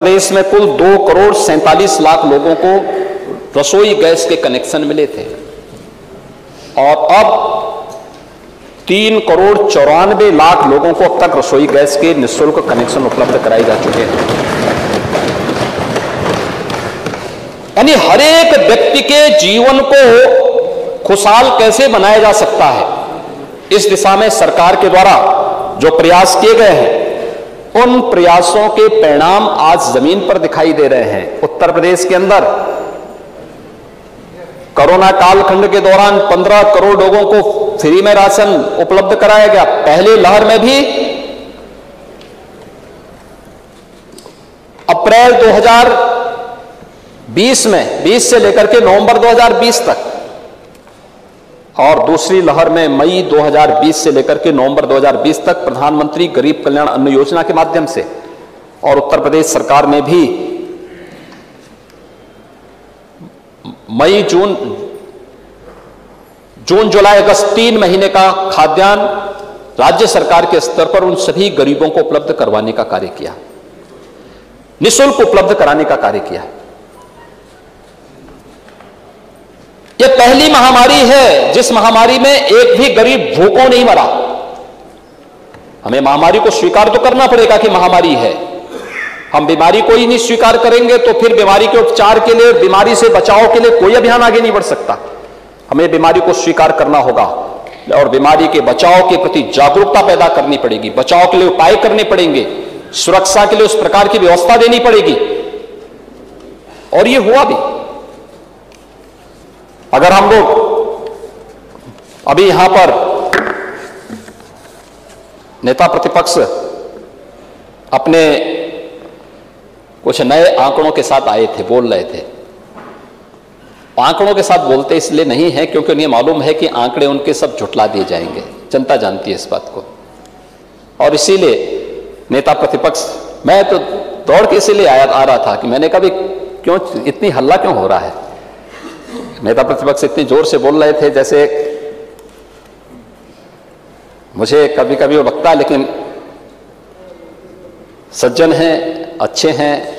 देश में कुल 2,47,00,000 लोगों को रसोई गैस के कनेक्शन मिले थे और अब 3,94,00,000 लोगों को अब तक रसोई गैस के निःशुल्क कनेक्शन उपलब्ध कराए जा चुके हैं। यानी हर एक व्यक्ति के जीवन को खुशहाल कैसे बनाया जा सकता है, इस दिशा में सरकार के द्वारा जो प्रयास किए गए हैं, उन प्रयासों के परिणाम आज जमीन पर दिखाई दे रहे हैं। उत्तर प्रदेश के अंदर कोरोना कालखंड के दौरान 15 करोड़ लोगों को फ्री में राशन उपलब्ध कराया गया। पहली लहर में भी अप्रैल 2020 में 20 से लेकर के नवंबर 2020 तक, और दूसरी लहर में मई 2020 से लेकर के नवंबर 2020 तक प्रधानमंत्री गरीब कल्याण अन्न योजना के माध्यम से, और उत्तर प्रदेश सरकार में भी मई जून जुलाई अगस्त 3 महीने का खाद्यान्न राज्य सरकार के स्तर पर उन सभी गरीबों को उपलब्ध करवाने का कार्य किया, निःशुल्क उपलब्ध कराने का कार्य किया। यह पहली महामारी है जिस महामारी में एक भी गरीब भूखों नहीं मरा। हमें महामारी को स्वीकार तो करना पड़ेगा कि महामारी है। हम बीमारी को ही नहीं स्वीकार करेंगे तो फिर बीमारी के उपचार के लिए, बीमारी से बचाव के लिए कोई अभियान आगे नहीं बढ़ सकता। हमें बीमारी को स्वीकार करना होगा और बीमारी के बचाव के प्रति जागरूकता पैदा करनी पड़ेगी, बचाव के लिए उपाय करने पड़ेंगे, सुरक्षा के लिए उस प्रकार की व्यवस्था देनी पड़ेगी, और यह हुआ भी। अगर हम लोग अभी यहां पर नेता प्रतिपक्ष अपने कुछ नए आंकड़ों के साथ आए थे, बोल रहे थे। आंकड़ों के साथ बोलते इसलिए नहीं है क्योंकि उन्हें मालूम है कि आंकड़े उनके सब झुठला दिए जाएंगे, जनता जानती है इस बात को, और इसीलिए नेता प्रतिपक्ष, मैं तो दौड़ के इसीलिए आ रहा था कि मैंने कभी क्यों इतनी हल्ला क्यों हो रहा है। नेता प्रतिपक्ष इतनी जोर से बोल रहे थे जैसे मुझे कभी कभी वो लगता है, लेकिन सज्जन हैं, अच्छे हैं,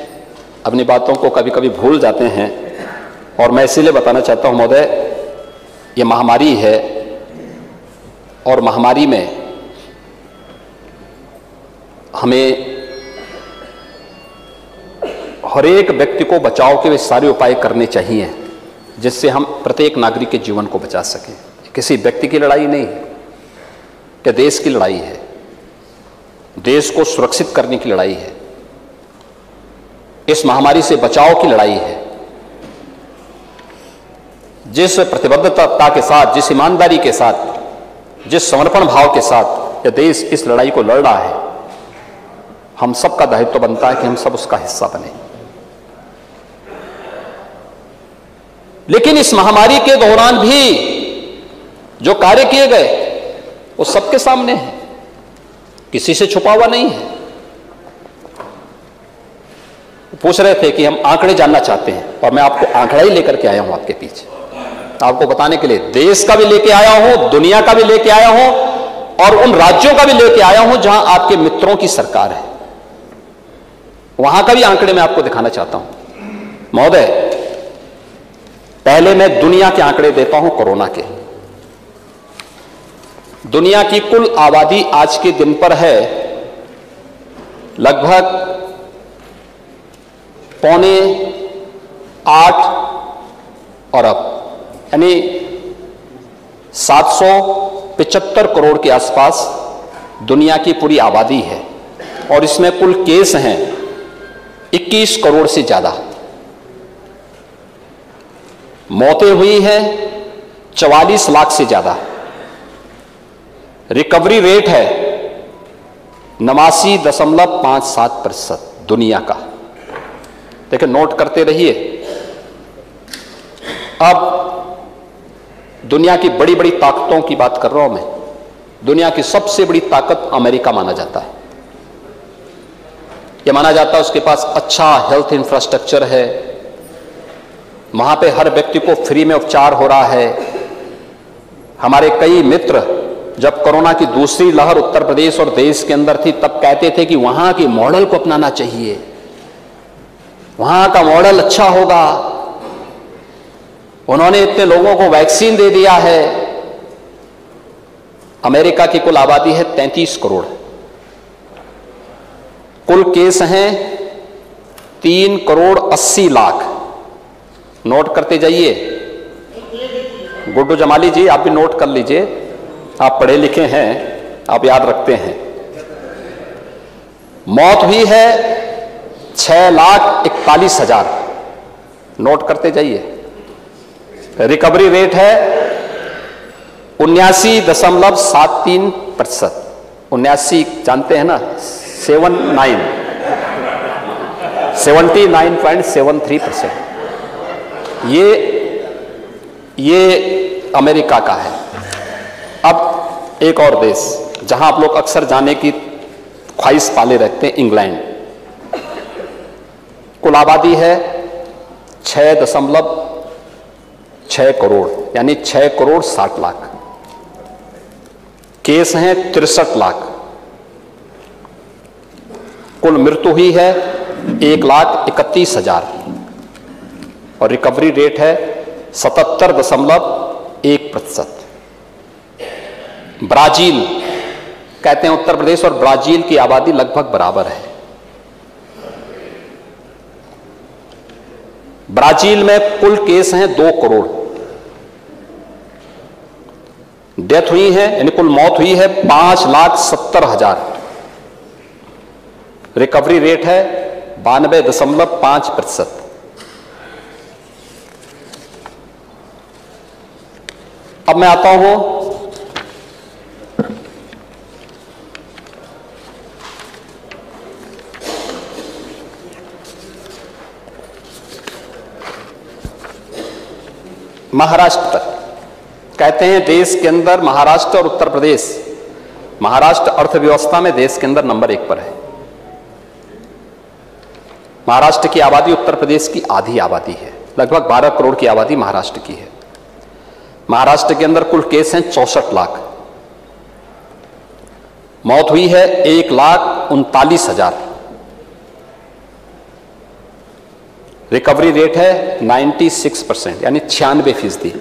अपनी बातों को कभी कभी भूल जाते हैं। और मैं इसीलिए बताना चाहता हूं महोदय, ये महामारी है और महामारी में हमें हर एक व्यक्ति को बचाव के सारे उपाय करने चाहिए जिससे हम प्रत्येक नागरिक के जीवन को बचा सकें। किसी व्यक्ति की लड़ाई नहीं है, यह देश की लड़ाई है, देश को सुरक्षित करने की लड़ाई है, इस महामारी से बचाव की लड़ाई है। जिस प्रतिबद्धता के साथ, जिस ईमानदारी के साथ, जिस समर्पण भाव के साथ यह देश इस लड़ाई को लड़ रहा है, हम सबका दायित्व बनता है कि हम सब उसका हिस्सा बने। लेकिन इस महामारी के दौरान भी जो कार्य किए गए वो सबके सामने है, किसी से छुपा हुआ नहीं है। पूछ रहे थे कि हम आंकड़े जानना चाहते हैं, और मैं आपको आंकड़ा ही लेकर के आया हूं आपके पीछे, आपको बताने के लिए। देश का भी लेके आया हूं, दुनिया का भी लेके आया हूं, और उन राज्यों का भी लेके आया हूं जहां आपके मित्रों की सरकार है, वहां का भी आंकड़े मैं आपको दिखाना चाहता हूं। महोदय, पहले मैं दुनिया के आंकड़े देता हूं कोरोना के। दुनिया की कुल आबादी आज के दिन पर है लगभग 7.8 अरब, यानी 775 करोड़ के आसपास दुनिया की पूरी आबादी है, और इसमें कुल केस हैं 21 करोड़ से ज्यादा। मौतें हुई हैं 44 लाख से ज्यादा। रिकवरी रेट है 89.57% दुनिया का। देखिए, नोट करते रहिए। अब दुनिया की बड़ी बड़ी ताकतों की बात कर रहा हूं मैं। दुनिया की सबसे बड़ी ताकत अमेरिका माना जाता है। यह माना जाता है उसके पास अच्छा हेल्थ इंफ्रास्ट्रक्चर है, वहां पे हर व्यक्ति को फ्री में उपचार हो रहा है। हमारे कई मित्र जब कोरोना की दूसरी लहर उत्तर प्रदेश और देश के अंदर थी तब कहते थे कि वहां के मॉडल को अपनाना चाहिए, वहां का मॉडल अच्छा होगा, उन्होंने इतने लोगों को वैक्सीन दे दिया है। अमेरिका की कुल आबादी है 33 करोड़, कुल केस हैं 3 करोड़ 80 लाख। नोट करते जाइए। गुड्डू जमाली जी, आप भी नोट कर लीजिए, आप पढ़े लिखे हैं, आप याद रखते हैं। मौत हुई है 6,41,000, नोट करते जाइए। रिकवरी रेट है 79.73%। 79 जानते हैं ना, 79.73%। ये अमेरिका का है। अब एक और देश जहां आप लोग अक्सर जाने की ख्वाहिश पाले रखते हैं, इंग्लैंड। कुल आबादी है 6.6 करोड़, यानी 6 करोड़ 60 लाख। केस हैं 63 लाख। कुल मृत्यु हुई है 1,31,000 और रिकवरी रेट है 77.1%। ब्राजील, कहते हैं उत्तर प्रदेश और ब्राजील की आबादी लगभग बराबर है। ब्राजील में कुल केस हैं 2 करोड़, डेथ हुई है यानी कुल मौत हुई है 5,70,000। रिकवरी रेट है 92.5%। अब मैं आता हूं महाराष्ट्र तक। कहते हैं देश के अंदर महाराष्ट्र और उत्तर प्रदेश, महाराष्ट्र अर्थव्यवस्था में देश के अंदर नंबर 1 पर है। महाराष्ट्र की आबादी उत्तर प्रदेश की आधी आबादी है, लगभग 12 करोड़ की आबादी महाराष्ट्र की है। महाराष्ट्र के अंदर कुल केस हैं 64 लाख, मौत हुई है 1,39,000। रिकवरी रेट है 96%, यानी 96%।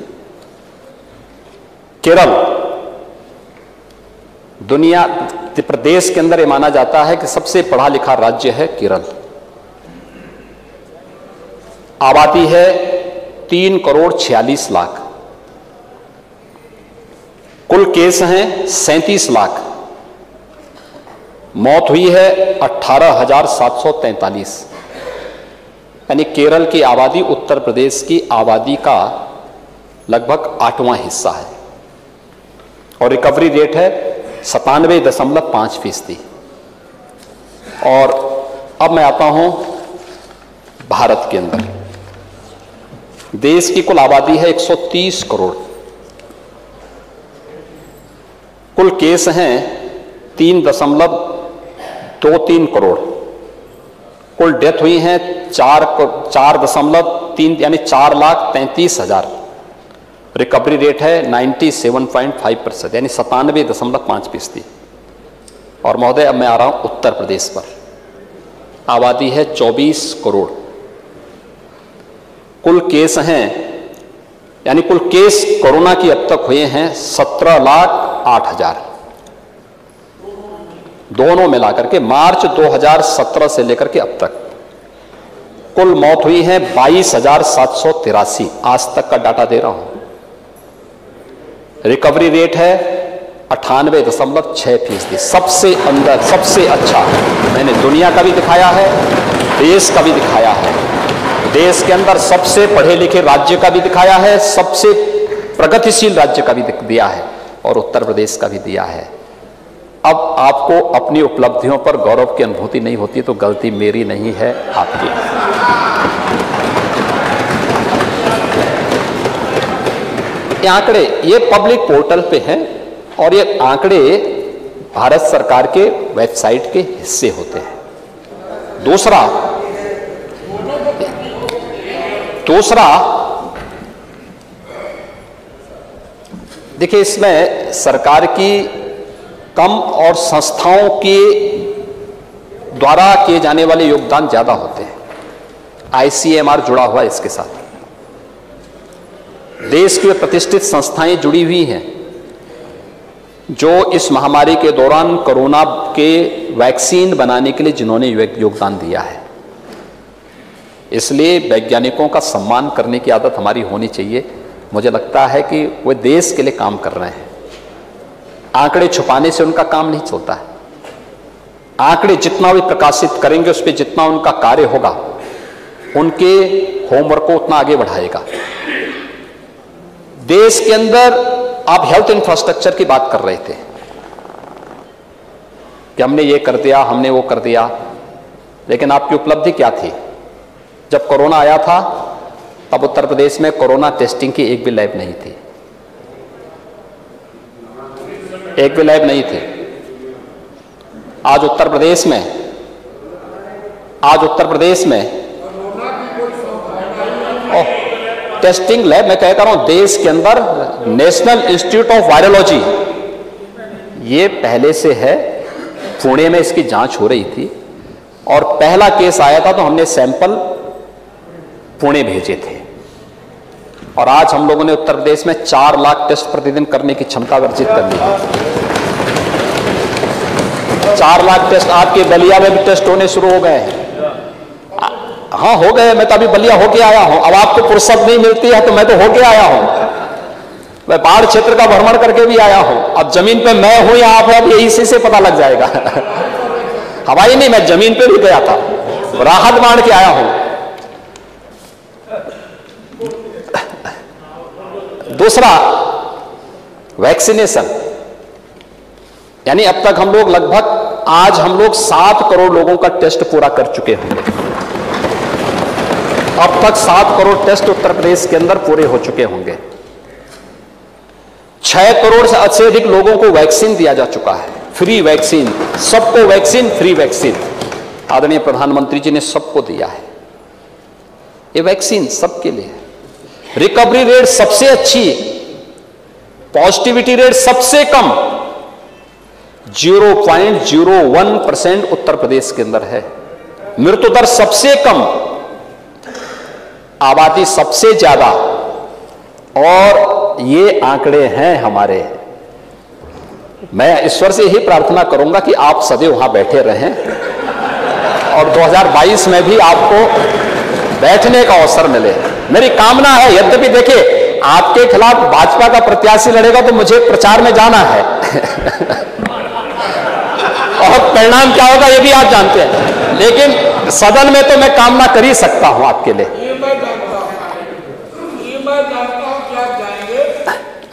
केरल, दुनिया प्रदेश के अंदर यह माना जाता है कि सबसे पढ़ा लिखा राज्य है केरल। आबादी है 3 करोड़ 46 लाख। कुल केस हैं 37 लाख। मौत हुई है 18,743, यानी केरल की आबादी उत्तर प्रदेश की आबादी का लगभग 8वां हिस्सा है और रिकवरी रेट है 97.5%। और अब मैं आता हूं भारत के अंदर। देश की कुल आबादी है 130 करोड़, कुल केस हैं 3.23 करोड़। कुल डेथ हुई हैं 4.3 यानी 4,33,000। रिकवरी रेट है 97.5%, यानी 97.5%। और महोदय, अब मैं आ रहा हूं उत्तर प्रदेश पर। आबादी है 24 करोड़। कुल केस हैं यानी कुल केस कोरोना की अब तक हुए हैं 17,08,000, दोनों मिलाकर के मार्च 2017 से लेकर के अब तक। कुल मौत हुई है 22,783, आज तक का डाटा दे रहा हूं। रिकवरी रेट है 98.6%, सबसे अंदर, सबसे अच्छा। मैंने दुनिया का भी दिखाया है, देश का भी दिखाया है। देश के अंदर सबसे पढ़े लिखे राज्य का भी दिखाया है, सबसे प्रगतिशील राज्य का भी दिया है और उत्तर प्रदेश का भी दिया है। अब आपको अपनी उपलब्धियों पर गौरव की अनुभूति नहीं होती तो गलती मेरी नहीं है, आपकी। ये आंकड़े ये पब्लिक पोर्टल पे हैं और ये आंकड़े भारत सरकार के वेबसाइट के हिस्से होते हैं। दूसरा देखिए, इसमें सरकार की कम और संस्थाओं के द्वारा किए जाने वाले योगदान ज्यादा होते हैं। ICMR जुड़ा हुआ है इसके साथ, देश की प्रतिष्ठित संस्थाएं जुड़ी हुई हैं जो इस महामारी के दौरान कोरोना के वैक्सीन बनाने के लिए जिन्होंने योगदान दिया है। इसलिए वैज्ञानिकों का सम्मान करने की आदत हमारी होनी चाहिए। मुझे लगता है कि वे देश के लिए काम कर रहे हैं। आंकड़े छुपाने से उनका काम नहीं चलता है। आंकड़े जितना भी प्रकाशित करेंगे, उस पर जितना उनका कार्य होगा, उनके होमवर्क को उतना आगे बढ़ाएगा। देश के अंदर आप हेल्थ इंफ्रास्ट्रक्चर की बात कर रहे थे कि हमने ये कर दिया, हमने वो कर दिया, लेकिन आपकी उपलब्धि क्या थी? जब कोरोना आया था तब उत्तर प्रदेश में कोरोना टेस्टिंग की एक भी लैब नहीं थी, एक भी लैब नहीं थी। आज उत्तर प्रदेश में टेस्टिंग लैब, मैं कहता हूं देश के अंदर नेशनल इंस्टीट्यूट ऑफ वायरोलॉजी, ये पहले से है। पुणे में इसकी जांच हो रही थी और पहला केस आया था तो हमने सैंपल पुणे भेजे थे। और आज हम लोगों ने उत्तर प्रदेश में 4 लाख टेस्ट प्रतिदिन करने की क्षमता अर्जित कर ली है। 4 लाख टेस्ट आपके बलिया में भी टेस्ट होने शुरू हो गए हैं। हाँ, हो गए। मैं तो अभी बलिया होके आया हूं। अब आपको फुर्सत नहीं मिलती है तो मैं तो होके आया हूं। मैं बाढ़ क्षेत्र का भ्रमण करके भी आया हूं। अब जमीन पे मैं हूं या आप, अब इसी से पता लग जाएगा। हवाई नहीं, मैं जमीन पे भी गया था, राहत बांध के आया हूं। दूसरा, वैक्सीनेशन, यानी अब तक हम लोग लगभग, आज हम लोग 7 करोड़ लोगों का टेस्ट पूरा कर चुके होंगे। अब तक 7 करोड़ टेस्ट उत्तर प्रदेश के अंदर पूरे हो चुके होंगे। 6 करोड़ से अधिक लोगों को वैक्सीन दिया जा चुका है, फ्री वैक्सीन, सबको वैक्सीन, फ्री वैक्सीन आदरणीय प्रधानमंत्री जी ने सबको दिया है। ये वैक्सीन सबके लिए है। रिकवरी रेट सबसे अच्छी, पॉजिटिविटी रेट सबसे कम 0.01% उत्तर प्रदेश के अंदर है। मृत्यु दर सबसे कम, आबादी सबसे ज्यादा, और ये आंकड़े हैं हमारे। मैं ईश्वर से ही प्रार्थना करूंगा कि आप सदैव वहां बैठे रहें और 2022 में भी आपको बैठने का अवसर मिले। मेरी कामना है, यद्यपि देखिए आपके खिलाफ भाजपा का प्रत्याशी लड़ेगा तो मुझे प्रचार में जाना है और परिणाम क्या होगा ये भी आप जानते हैं, लेकिन सदन में तो मैं कामना कर ही सकता हूं आपके लिए। ये मैं जानता हूं कि आप जाएंगे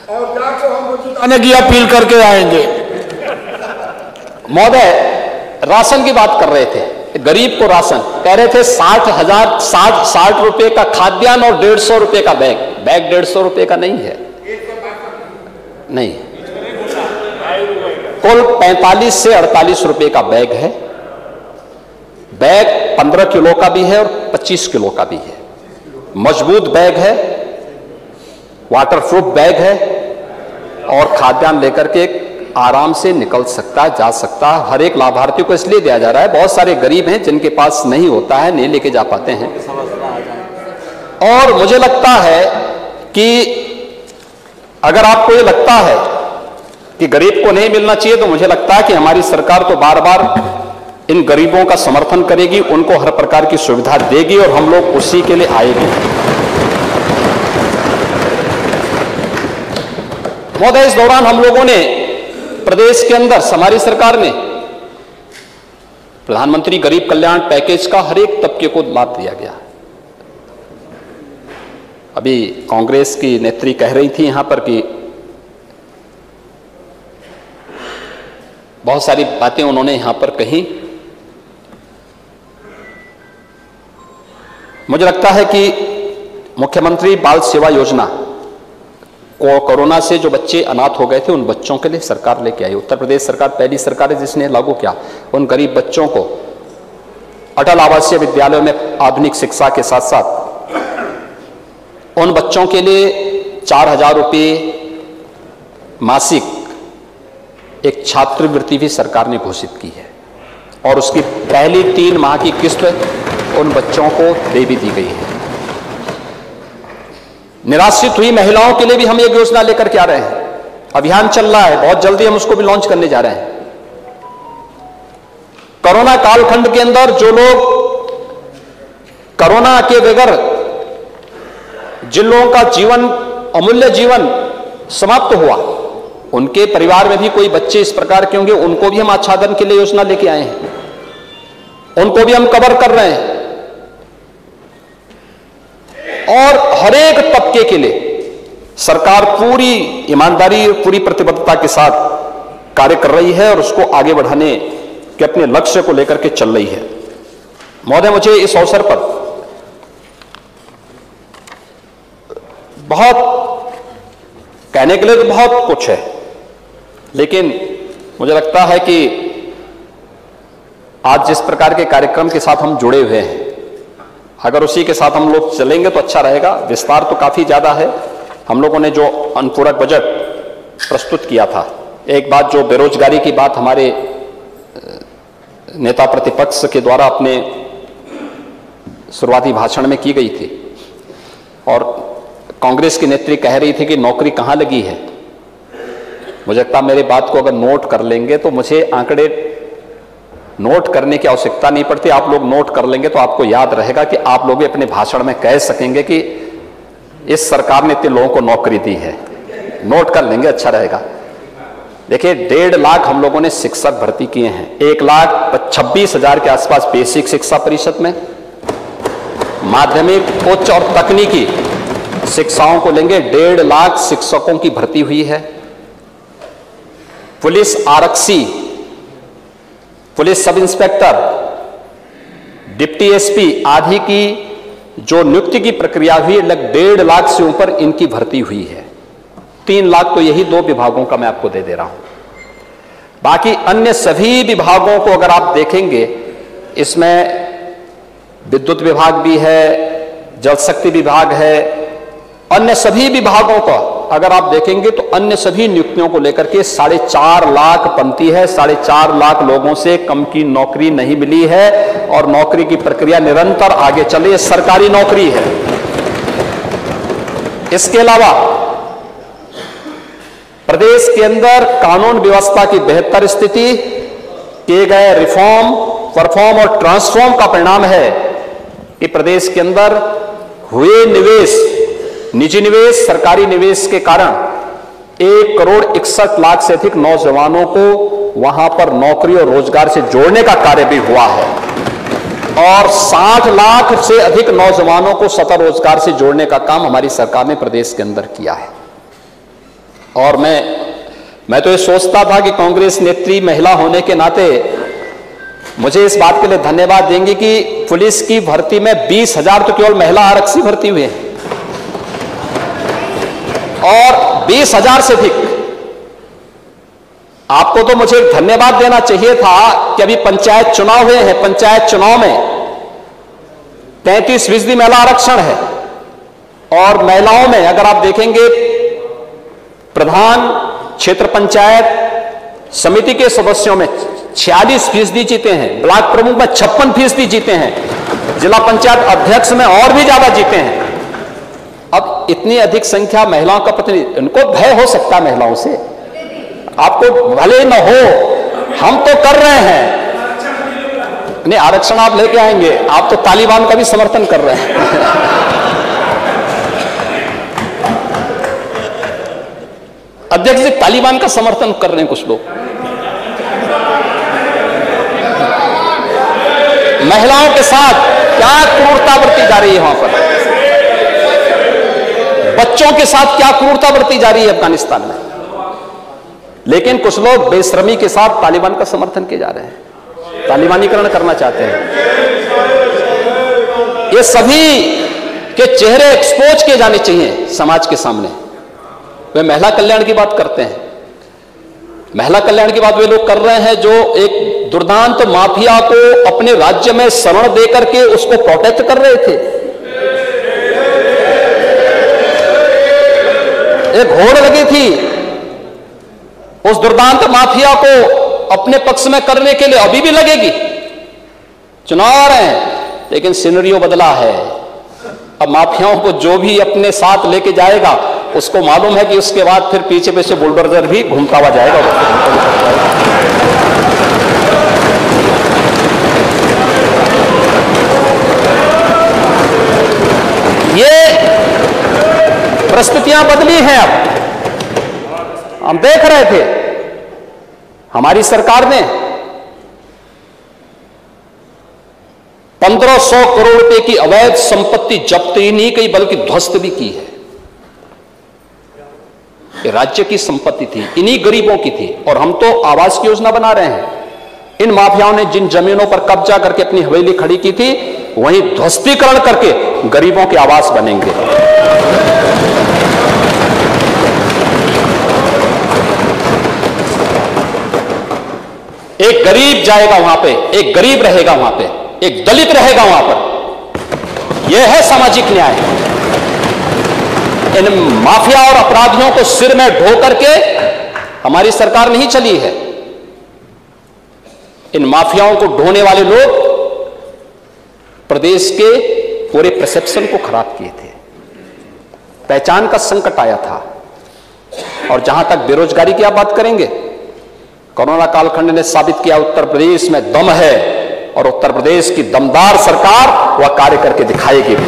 और जाकर हम वोट आने की अपील करके आएंगे। महोदय, राशन की बात कर रहे थे, गरीब को राशन कह रहे थे 60 रुपए का खाद्यान्न और 150 रुपए का बैग। बैग 150 रुपए का नहीं है, नहीं, कुल 45 से 48 रुपए का बैग है। बैग 15 किलो का भी है और 25 किलो का भी है। मजबूत बैग है, वाटरप्रूफ बैग है और खाद्यान्न लेकर के आराम से निकल सकता है, जा सकता है। हर एक लाभार्थी को इसलिए दिया जा रहा है, बहुत सारे गरीब हैं जिनके पास नहीं होता है, नहीं लेके जा पाते हैं। और मुझे लगता है कि अगर आपको ये लगता है कि गरीब को नहीं मिलना चाहिए, तो मुझे लगता है कि हमारी सरकार तो बार बार इन गरीबों का समर्थन करेगी, उनको हर प्रकार की सुविधा देगी और हम लोग उसी के लिए आएंगे। महोदय, इस दौरान हम लोगों ने प्रदेश के अंदर, हमारी सरकार ने प्रधानमंत्री गरीब कल्याण पैकेज का हर एक तबके को लाभ दिया गया। अभी कांग्रेस की नेत्री कह रही थी यहां पर कि बहुत सारी बातें उन्होंने यहां पर कही। मुझे लगता है कि मुख्यमंत्री बाल सेवा योजना को, कोरोना से जो बच्चे अनाथ हो गए थे उन बच्चों के लिए सरकार लेके आई। उत्तर प्रदेश सरकार पहली सरकार है जिसने लागू किया। उन गरीब बच्चों को अटल आवासीय विद्यालयों में आधुनिक शिक्षा के साथ साथ उन बच्चों के लिए 4000 रुपये मासिक एक छात्रवृत्ति भी सरकार ने घोषित की है और उसकी पहली 3 माह की किस्त उन बच्चों को दे भी दी गई है। निराश्रित हुई महिलाओं के लिए भी हम एक योजना लेकर के आ रहे हैं, अभियान चल रहा है, बहुत जल्दी हम उसको भी लॉन्च करने जा रहे हैं। कोरोना कालखंड के अंदर जो लोग कोरोना के बगैर जिन लोगों का जीवन, अमूल्य जीवन समाप्त हुआ, उनके परिवार में भी कोई बच्चे इस प्रकार के होंगे, उनको भी हम आच्छादन के लिए योजना लेके आए हैं, उनको भी हम कवर कर रहे हैं। और हर एक तबके के लिए सरकार पूरी ईमानदारी, पूरी प्रतिबद्धता के साथ कार्य कर रही है और उसको आगे बढ़ाने के अपने लक्ष्य को लेकर के चल रही है। महोदय, मुझे इस अवसर पर बहुत कहने के लिए तो बहुत कुछ है, लेकिन मुझे लगता है कि आज जिस प्रकार के कार्यक्रम के साथ हम जुड़े हुए हैं, अगर उसी के साथ हम लोग चलेंगे तो अच्छा रहेगा। विस्तार तो काफी ज्यादा है। हम लोगों ने जो अनुपूरक बजट प्रस्तुत किया था, एक बात जो बेरोजगारी की बात हमारे नेता प्रतिपक्ष के द्वारा अपने शुरुआती भाषण में की गई थी, और कांग्रेस की नेत्री कह रही थी कि नौकरी कहां लगी है। मुझे लगता है मेरी बात को अगर नोट कर लेंगे तो मुझे आंकड़े नोट करने की आवश्यकता नहीं पड़ती। आप लोग नोट कर लेंगे तो आपको याद रहेगा कि आप लोग अपने भाषण में कह सकेंगे कि इस सरकार ने इतने लोगों को नौकरी दी है। नोट कर लेंगे, अच्छा रहेगा। देखिए, 1.5 लाख हम लोगों ने शिक्षक भर्ती किए हैं, 1,26,000 के आसपास बेसिक शिक्षा परिषद में, माध्यमिक, उच्च और तकनीकी शिक्षाओं को लेंगे 1.5 लाख शिक्षकों की भर्ती हुई है। पुलिस आरक्षी, police sub inspector, deputy SP आदि की जो नियुक्ति की प्रक्रिया हुई, लगभग 1.5 लाख से ऊपर इनकी भर्ती हुई है। 3 लाख तो यही 2 विभागों का मैं आपको दे दे रहा हूं। बाकी अन्य सभी विभागों को अगर आप देखेंगे, इसमें विद्युत विभाग भी है, जल शक्ति विभाग है, अन्य सभी विभागों का अगर आप देखेंगे तो अन्य सभी नियुक्तियों को लेकर के 4.5 लाख पंक्ति है। 4.5 लाख लोगों से कम की नौकरी नहीं मिली है और नौकरी की प्रक्रिया निरंतर आगे चल रही है, सरकारी नौकरी है। इसके अलावा प्रदेश के अंदर कानून व्यवस्था की बेहतर स्थिति, किए गए रिफॉर्म, परफॉर्म और ट्रांसफॉर्म का परिणाम है कि प्रदेश के अंदर हुए निवेश, निजी निवेश, सरकारी निवेश के कारण 1,61,00,000 से अधिक नौजवानों को वहां पर नौकरी और रोजगार से जोड़ने का कार्य भी हुआ है और 60 लाख से अधिक नौजवानों को स्वतः रोजगार से जोड़ने का काम हमारी सरकार ने प्रदेश के अंदर किया है। और मैं तो ये सोचता था कि कांग्रेस नेत्री महिला होने के नाते मुझे इस बात के लिए धन्यवाद देंगे कि पुलिस की भर्ती में 20,000 तो केवल महिला आरक्षी भर्ती हुए हैं और 20,000 से अधिक। आपको तो मुझे धन्यवाद देना चाहिए था कि अभी पंचायत चुनाव हुए हैं, पंचायत चुनाव में 33% महिला आरक्षण है और महिलाओं में अगर आप देखेंगे, प्रधान क्षेत्र पंचायत समिति के सदस्यों में 46% जीते हैं, ब्लॉक प्रमुख में 56% जीते हैं, जिला पंचायत अध्यक्ष में और भी ज्यादा जीते हैं। अब इतनी अधिक संख्या महिलाओं का प्रतिनिधि, उनको भय हो सकता है महिलाओं से, आपको भले न हो, हम तो कर रहे हैं। नहीं, आरक्षण आप लेके आएंगे, आप तो तालिबान का भी समर्थन कर रहे हैं। अध्यक्ष जी, तालिबान का समर्थन कर रहे हैं कुछ लोग। महिलाओं के साथ क्या क्रूरता बरती जा रही है वहां पर, बच्चों के साथ क्या क्रूरता बरती जा रही है अफगानिस्तान में। लेकिन कुछ लोग बेशर्मी के साथ तालिबान का समर्थन किए जा रहे हैं, तालिबानीकरण करना चाहते हैं। ये सभी के चेहरे एक्सपोज किए जाने चाहिए समाज के सामने। वे महिला कल्याण की बात करते हैं, महिला कल्याण की बात वे लोग कर रहे हैं जो एक दुर्दांत माफिया को अपने राज्य में शरण देकर के उसको प्रोटेक्ट कर रहे थे। एक होड़ लगी थी उस दुर्दांत माफिया को अपने पक्ष में करने के लिए, अभी भी लगेगी। चुनाव आ रहे हैं, लेकिन सिनेरियो बदला है। अब माफियाओं को जो भी अपने साथ लेके जाएगा उसको मालूम है कि उसके बाद फिर पीछे पीछे बुलडोजर भी घूमता हुआ जाएगा। ये परिस्थितियां बदली हैं। अब हम देख रहे थे हमारी सरकार ने 1500 करोड़ रुपए की अवैध संपत्ति जब्त ही नहीं की बल्कि ध्वस्त भी की है। ये राज्य की संपत्ति थी, इन्हीं गरीबों की थी। और हम तो आवास की योजना बना रहे हैं। इन माफियाओं ने जिन जमीनों पर कब्जा करके अपनी हवेली खड़ी की थी वहीं ध्वस्तीकरण करके गरीबों के आवास बनेंगे। एक गरीब जाएगा वहां पे, एक गरीब रहेगा वहां पे, एक दलित रहेगा वहां पर। यह है सामाजिक न्याय। इन माफिया और अपराधियों को सिर में ढो करके हमारी सरकार नहीं चली है। इन माफियाओं को ढोने वाले लोग प्रदेश के पूरे परसेप्शन को खराब किए थे। पहचान का संकट आया था। और जहां तक बेरोजगारी की आप बात करेंगे, कोरोना कालखंड ने साबित किया उत्तर प्रदेश में दम है और उत्तर प्रदेश की दमदार सरकार वह कार्य करके दिखाएगी भी।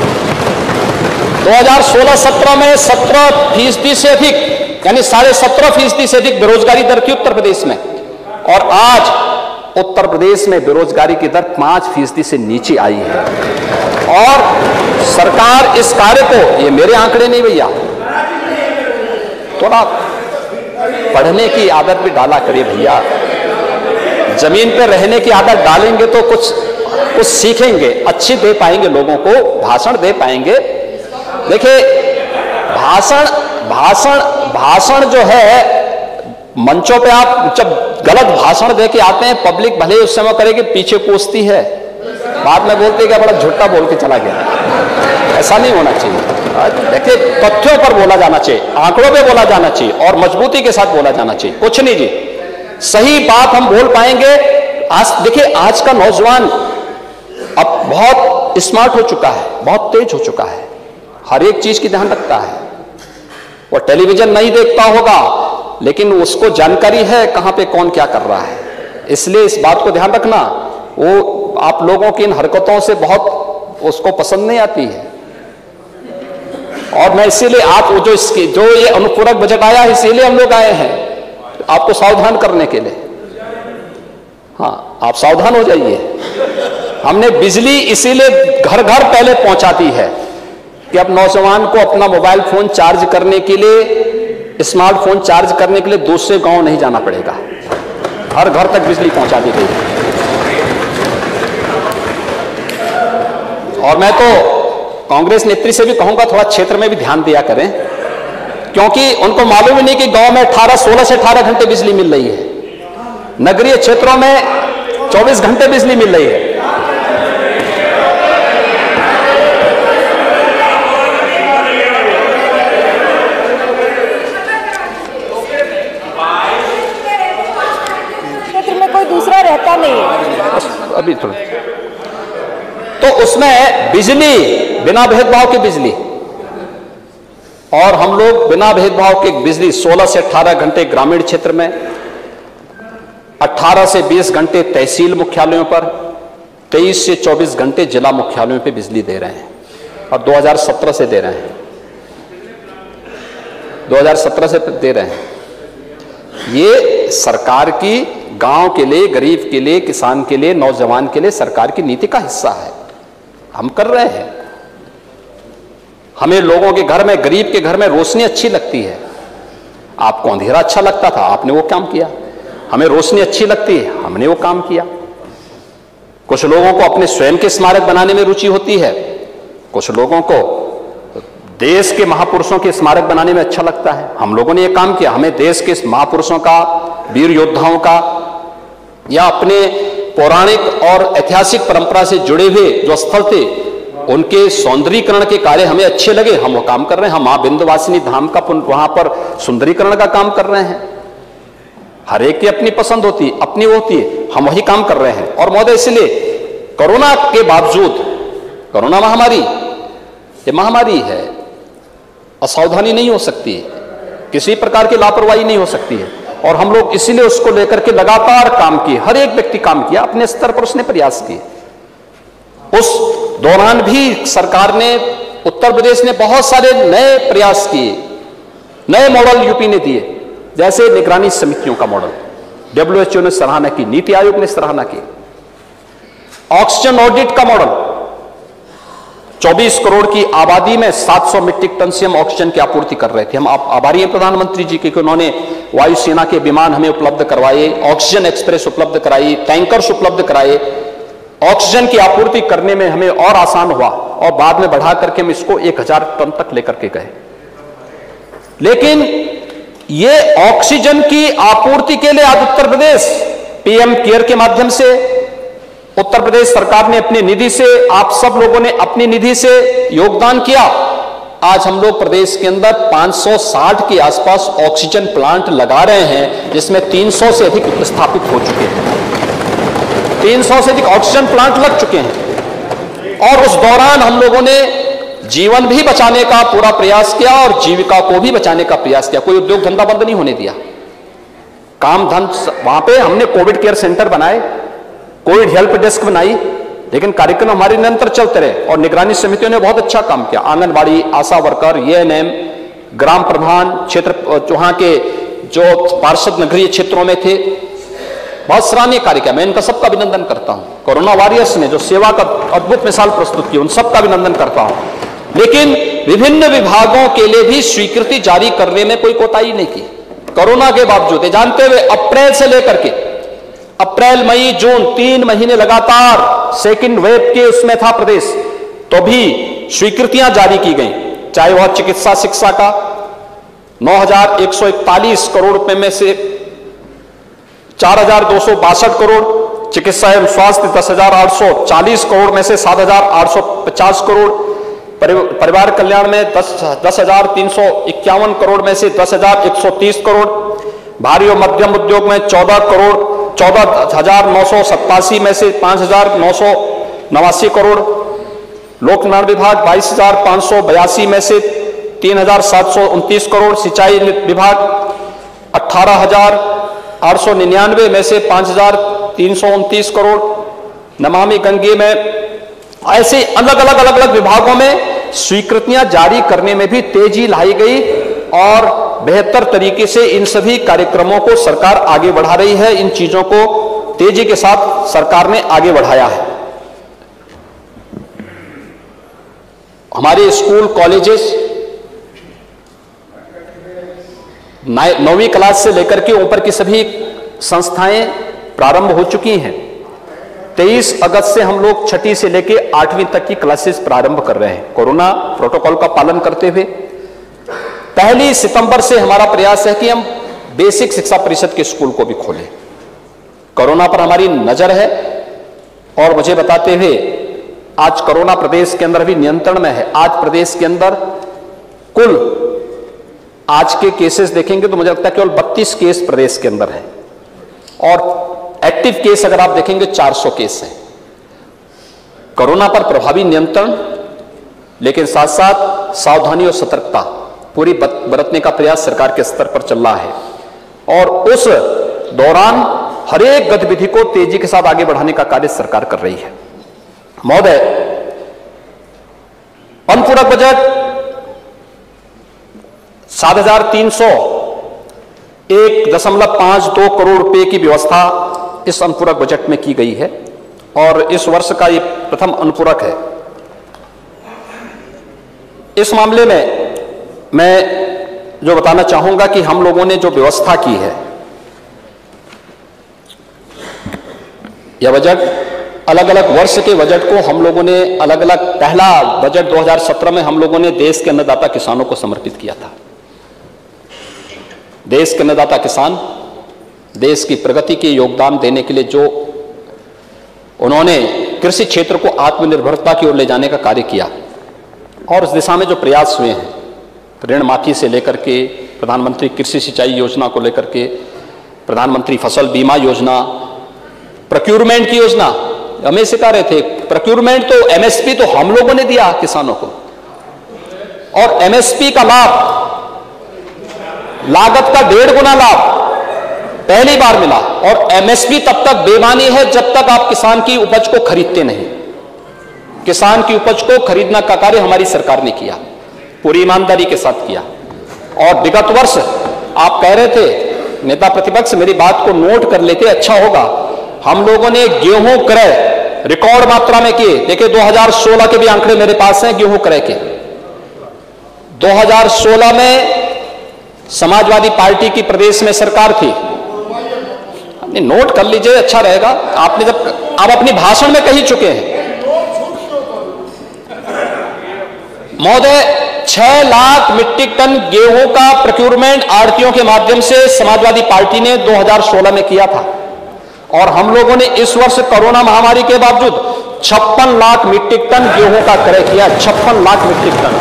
2016-17 में 17% से अधिक, यानी 17.5% से अधिक बेरोजगारी दर थी उत्तर प्रदेश में। और आज उत्तर प्रदेश में बेरोजगारी की दर 5% से नीचे आई है। और सरकार इस कार्य को, ये मेरे आंकड़े नहीं भैया, थोड़ा पढ़ने की आदत भी डाला करिए भैया। जमीन पे रहने की आदत डालेंगे तो कुछ सीखेंगे, अच्छी दे पाएंगे, लोगों को भाषण दे पाएंगे। देखिए भाषण जो है, मंचों पे आप जब गलत भाषण दे के आते हैं, पब्लिक भले उस समय करेगी, पीछे कोसती है, बाद में बोलते हैं कि बड़ा झूठा बोल के चला गया। ऐसा नहीं होना चाहिए। देखिए तथ्यों पर बोला जाना चाहिए, आंकड़ों पे बोला जाना चाहिए और मजबूती के साथ बोला जाना चाहिए। कुछ नहीं जी, सही बात हम बोल पाएंगे। आज देखिए आज का नौजवान अब बहुत स्मार्ट हो चुका है, बहुत तेज हो चुका है, हर एक चीज की ध्यान रखता है। वो टेलीविजन नहीं देखता होगा लेकिन उसको जानकारी है कहां पे कौन क्या कर रहा है। इसलिए इस बात को ध्यान रखना, वो आप लोगों की इन हरकतों से बहुत उसको पसंद नहीं आती है। और मैं इसीलिए आप जो ये अनुपूरक बजट आया है इसीलिए हम लोग आए हैं आपको सावधान करने के लिए। हाँ, आप सावधान हो जाइए। हमने बिजली इसीलिए घर घर पहले पहुंचा दी है कि अब नौजवान को अपना मोबाइल फोन चार्ज करने के लिए, स्मार्टफोन चार्ज करने के लिए दूसरे गांव नहीं जाना पड़ेगा। हर घर तक बिजली पहुंचा दी गई है। और मैं तो कांग्रेस नेत्री से भी कहूंगा थोड़ा क्षेत्र में भी ध्यान दिया करें, क्योंकि उनको मालूम ही नहीं कि गांव में 16 से 18 घंटे बिजली मिल रही है, नगरीय क्षेत्रों में 24 घंटे बिजली मिल रही है। क्षेत्र में कोई दूसरा रहता नहीं है अभी थोड़ा, तो उसमें बिजली बिना भेदभाव की बिजली, और हम लोग बिना भेदभाव की बिजली 16 से 18 घंटे ग्रामीण क्षेत्र में, 18 से 20 घंटे तहसील मुख्यालयों पर, 23 से 24 घंटे जिला मुख्यालयों पे बिजली दे रहे हैं। और 2017 से दे रहे हैं, 2017 से दे रहे हैं। ये सरकार की गांव के लिए, गरीब के लिए, किसान के लिए, नौजवान के लिए सरकार की नीति का हिस्सा है। हम कर रहे हैं। हमें लोगों के घर में, गरीब के घर में रोशनी अच्छी लगती है। आपको अंधेरा अच्छा लगता था, आपने वो काम किया। हमें रोशनी अच्छी लगती है, हमने वो काम किया। कुछ लोगों को अपने स्वयं के स्मारक बनाने में रुचि होती है, कुछ लोगों को देश के महापुरुषों के स्मारक बनाने में अच्छा लगता है। हम लोगों ने ये काम किया। हमें देश के महापुरुषों का, वीर योद्धाओं का, या अपने पौराणिक और ऐतिहासिक परंपरा से जुड़े हुए जो स्थल थे उनके सौंदर्यीकरण के कार्य हमें अच्छे लगे, हम वो काम कर रहे हैं। हम मां विंध्यवासिनी धाम का वहां पर सुंदरीकरण का काम कर रहे हैं। हर एक की अपनी पसंद होती है, अपनी होती है, हम वही काम कर रहे हैं। और महोदय, इसलिए कोरोना के बावजूद कोरोना महामारी ये महामारी है, असावधानी नहीं हो सकती, किसी प्रकार की लापरवाही नहीं हो सकती है। और हम लोग इसीलिए उसको लेकर के लगातार काम किए, हर एक व्यक्ति काम किया, अपने स्तर पर उसने प्रयास किए। उस दौरान भी सरकार ने, उत्तर प्रदेश ने बहुत सारे नए प्रयास किए, नए मॉडल यूपी ने दिए, जैसे निगरानी समितियों का मॉडल WHO ने सराहना की, नीति आयोग ने सराहना की। ऑक्सीजन ऑडिट का मॉडल, 24 करोड़ की आबादी में 700 मीट्रिक टन से हम ऑक्सीजन की आपूर्ति कर रहे थे। हम आभारी हैं प्रधानमंत्री जी के कि उन्होंने वायुसेना के विमान हमें उपलब्ध करवाए, ऑक्सीजन एक्सप्रेस उपलब्ध कराई, टैंकर्स उपलब्ध कराए, ऑक्सीजन की आपूर्ति करने में हमें और आसान हुआ, और बाद में बढ़ा करके हम इसको 1000 टन तक लेकर के गए। लेकिन ये ऑक्सीजन की आपूर्ति के लिए आज उत्तर प्रदेश PM केयर के माध्यम से, उत्तर प्रदेश सरकार ने अपनी निधि से, आप सब लोगों ने अपनी निधि से योगदान किया। आज हम लोग प्रदेश के अंदर 560 के आसपास ऑक्सीजन प्लांट लगा रहे हैं, जिसमें 300 से अधिक स्थापित हो चुके हैं, 300 से अधिक ऑक्सीजन प्लांट लग चुके हैं। और उस दौरान हम लोगों ने जीवन भी बचाने का पूरा प्रयास किया और जीविका को भी बचाने का प्रयास किया। कोई उद्योग धंधा बंद नहीं होने दिया, काम धंधा, वहां पे हमने कोविड केयर सेंटर बनाए, कोविड हेल्प डेस्क बनाई, लेकिन कार्यक्रम हमारे निरंतर चलते रहे। और निगरानी समितियों ने बहुत अच्छा काम किया, आंगनबाड़ी, आशा वर्कर, ANM, ग्राम प्रधान, क्षेत्र वहां के जो पार्षद नगरीय क्षेत्रों में थे, बहुत सराहनीय कार्य किया। मैं इनका सबका अभिनंदन करता हूं। कोरोना वॉरियर्स ने जो सेवा का अद्भुत मिसाल प्रस्तुत की, उन सबका अभिनंदन करता हूं। लेकिन विभिन्न विभागों के लिए भी स्वीकृति जारी करने में कोई कोताही नहीं की, कोरोना के बावजूद। जानते हुए अप्रैल से लेकर के अप्रैल, मई, जून 3 महीने लगातार सेकंड वेव के उसमें था प्रदेश, तो भी स्वीकृतियां जारी की गई, चाहे वह चिकित्सा शिक्षा का 9,141 करोड़ रुपए में से 4,262 करोड़, चिकित्सा एवं स्वास्थ्य 10,840 करोड़ में से 7,850 करोड़, परिवार कल्याण में 10,351 करोड़ में से 10,130 करोड़, भारी और मध्यम उद्योग में 14 करोड़ 14,987 में से 5,989 करोड़, लोक निर्माण विभाग 22,582 में से 3,729 करोड़, सिंचाई विभाग 18,899 में से 5,329 करोड़, नमामि गंगे में, ऐसे अलग अलग विभागों में स्वीकृतियां जारी करने में भी तेजी लाई गई। और बेहतर तरीके से इन सभी कार्यक्रमों को सरकार आगे बढ़ा रही है। इन चीजों को तेजी के साथ सरकार ने आगे बढ़ाया है। हमारे स्कूल, कॉलेजेस 9वीं क्लास से लेकर के ऊपर की सभी संस्थाएं प्रारंभ हो चुकी हैं। 23 अगस्त से हम लोग 6ठी से लेकर 8वीं तक की क्लासेस प्रारंभ कर रहे हैं, कोरोना प्रोटोकॉल का पालन करते हुए। 1 सितंबर से हमारा प्रयास है कि हम बेसिक शिक्षा परिषद के स्कूल को भी खोलें। कोरोना पर हमारी नजर है और मुझे बताते हुए आज कोरोना प्रदेश के अंदर भी नियंत्रण में है। आज प्रदेश के अंदर कुल आज के केसेस देखेंगे तो मुझे लगता है केवल 32 केस प्रदेश के अंदर है और एक्टिव केस अगर आप देखेंगे 400 केस हैं। कोरोना पर प्रभावी नियंत्रण, लेकिन साथ साथ सावधानी और सतर्कता पूरी बरतने का प्रयास सरकार के स्तर पर चल रहा है और उस दौरान हर एक गतिविधि को तेजी के साथ आगे बढ़ाने का कार्य सरकार कर रही है। महोदय, अनुपूरक बजट 7,301.52 करोड़ रुपए की व्यवस्था इस अनुपूरक बजट में की गई है और इस वर्ष का ये प्रथम अनुपूरक है। इस मामले में मैं जो बताना चाहूंगा कि हम लोगों ने जो व्यवस्था की है, यह बजट अलग अलग वर्ष के बजट को हम लोगों ने अलग अलग, पहला बजट 2017 में हम लोगों ने देश के अन्नदाता किसानों को समर्पित किया था। देश के अन्नदाता किसान देश की प्रगति के योगदान देने के लिए जो उन्होंने कृषि क्षेत्र को आत्मनिर्भरता की ओर ले जाने का कार्य किया और इस दिशा में जो प्रयास हुए हैं, ऋण माफी से लेकर के प्रधानमंत्री कृषि सिंचाई योजना को लेकर के प्रधानमंत्री फसल बीमा योजना, प्रोक्यूरमेंट की योजना, हमें सिखा रहे थे प्रोक्यूरमेंट तो एमएसपी तो हम लोगों ने दिया किसानों को, और एमएसपी का लाभ लागत का 1.5 गुना लाभ पहली बार मिला। और एमएसपी तब तक बेमानी है जब तक आप किसान की उपज को खरीदते नहीं। किसान की उपज को खरीदना का कार्य हमारी सरकार ने किया, पूरी ईमानदारी के साथ किया। और विगत वर्ष आप कह रहे थे, नेता प्रतिपक्ष मेरी बात को नोट कर लेते अच्छा होगा, हम लोगों ने गेहूं क्रय रिकॉर्ड मात्रा में किए। देखिए 2016 के भी आंकड़े मेरे पास हैं गेहूं क्रय के। 2016 में समाजवादी पार्टी की प्रदेश में सरकार थी, आपने नोट कर लीजिए अच्छा रहेगा, आपने जब आप अपनी भाषण में कह ही चुके हैं महोदय। 6 लाख मीट्रिक टन गेहूं का प्रोक्यूरमेंट आढ़तियों के माध्यम से समाजवादी पार्टी ने 2016 में किया था, और हम लोगों ने इस वर्ष कोरोना महामारी के बावजूद 56 लाख मीट्रिक टन गेहूं का क्रय किया। 56 लाख मीट्रिक टन।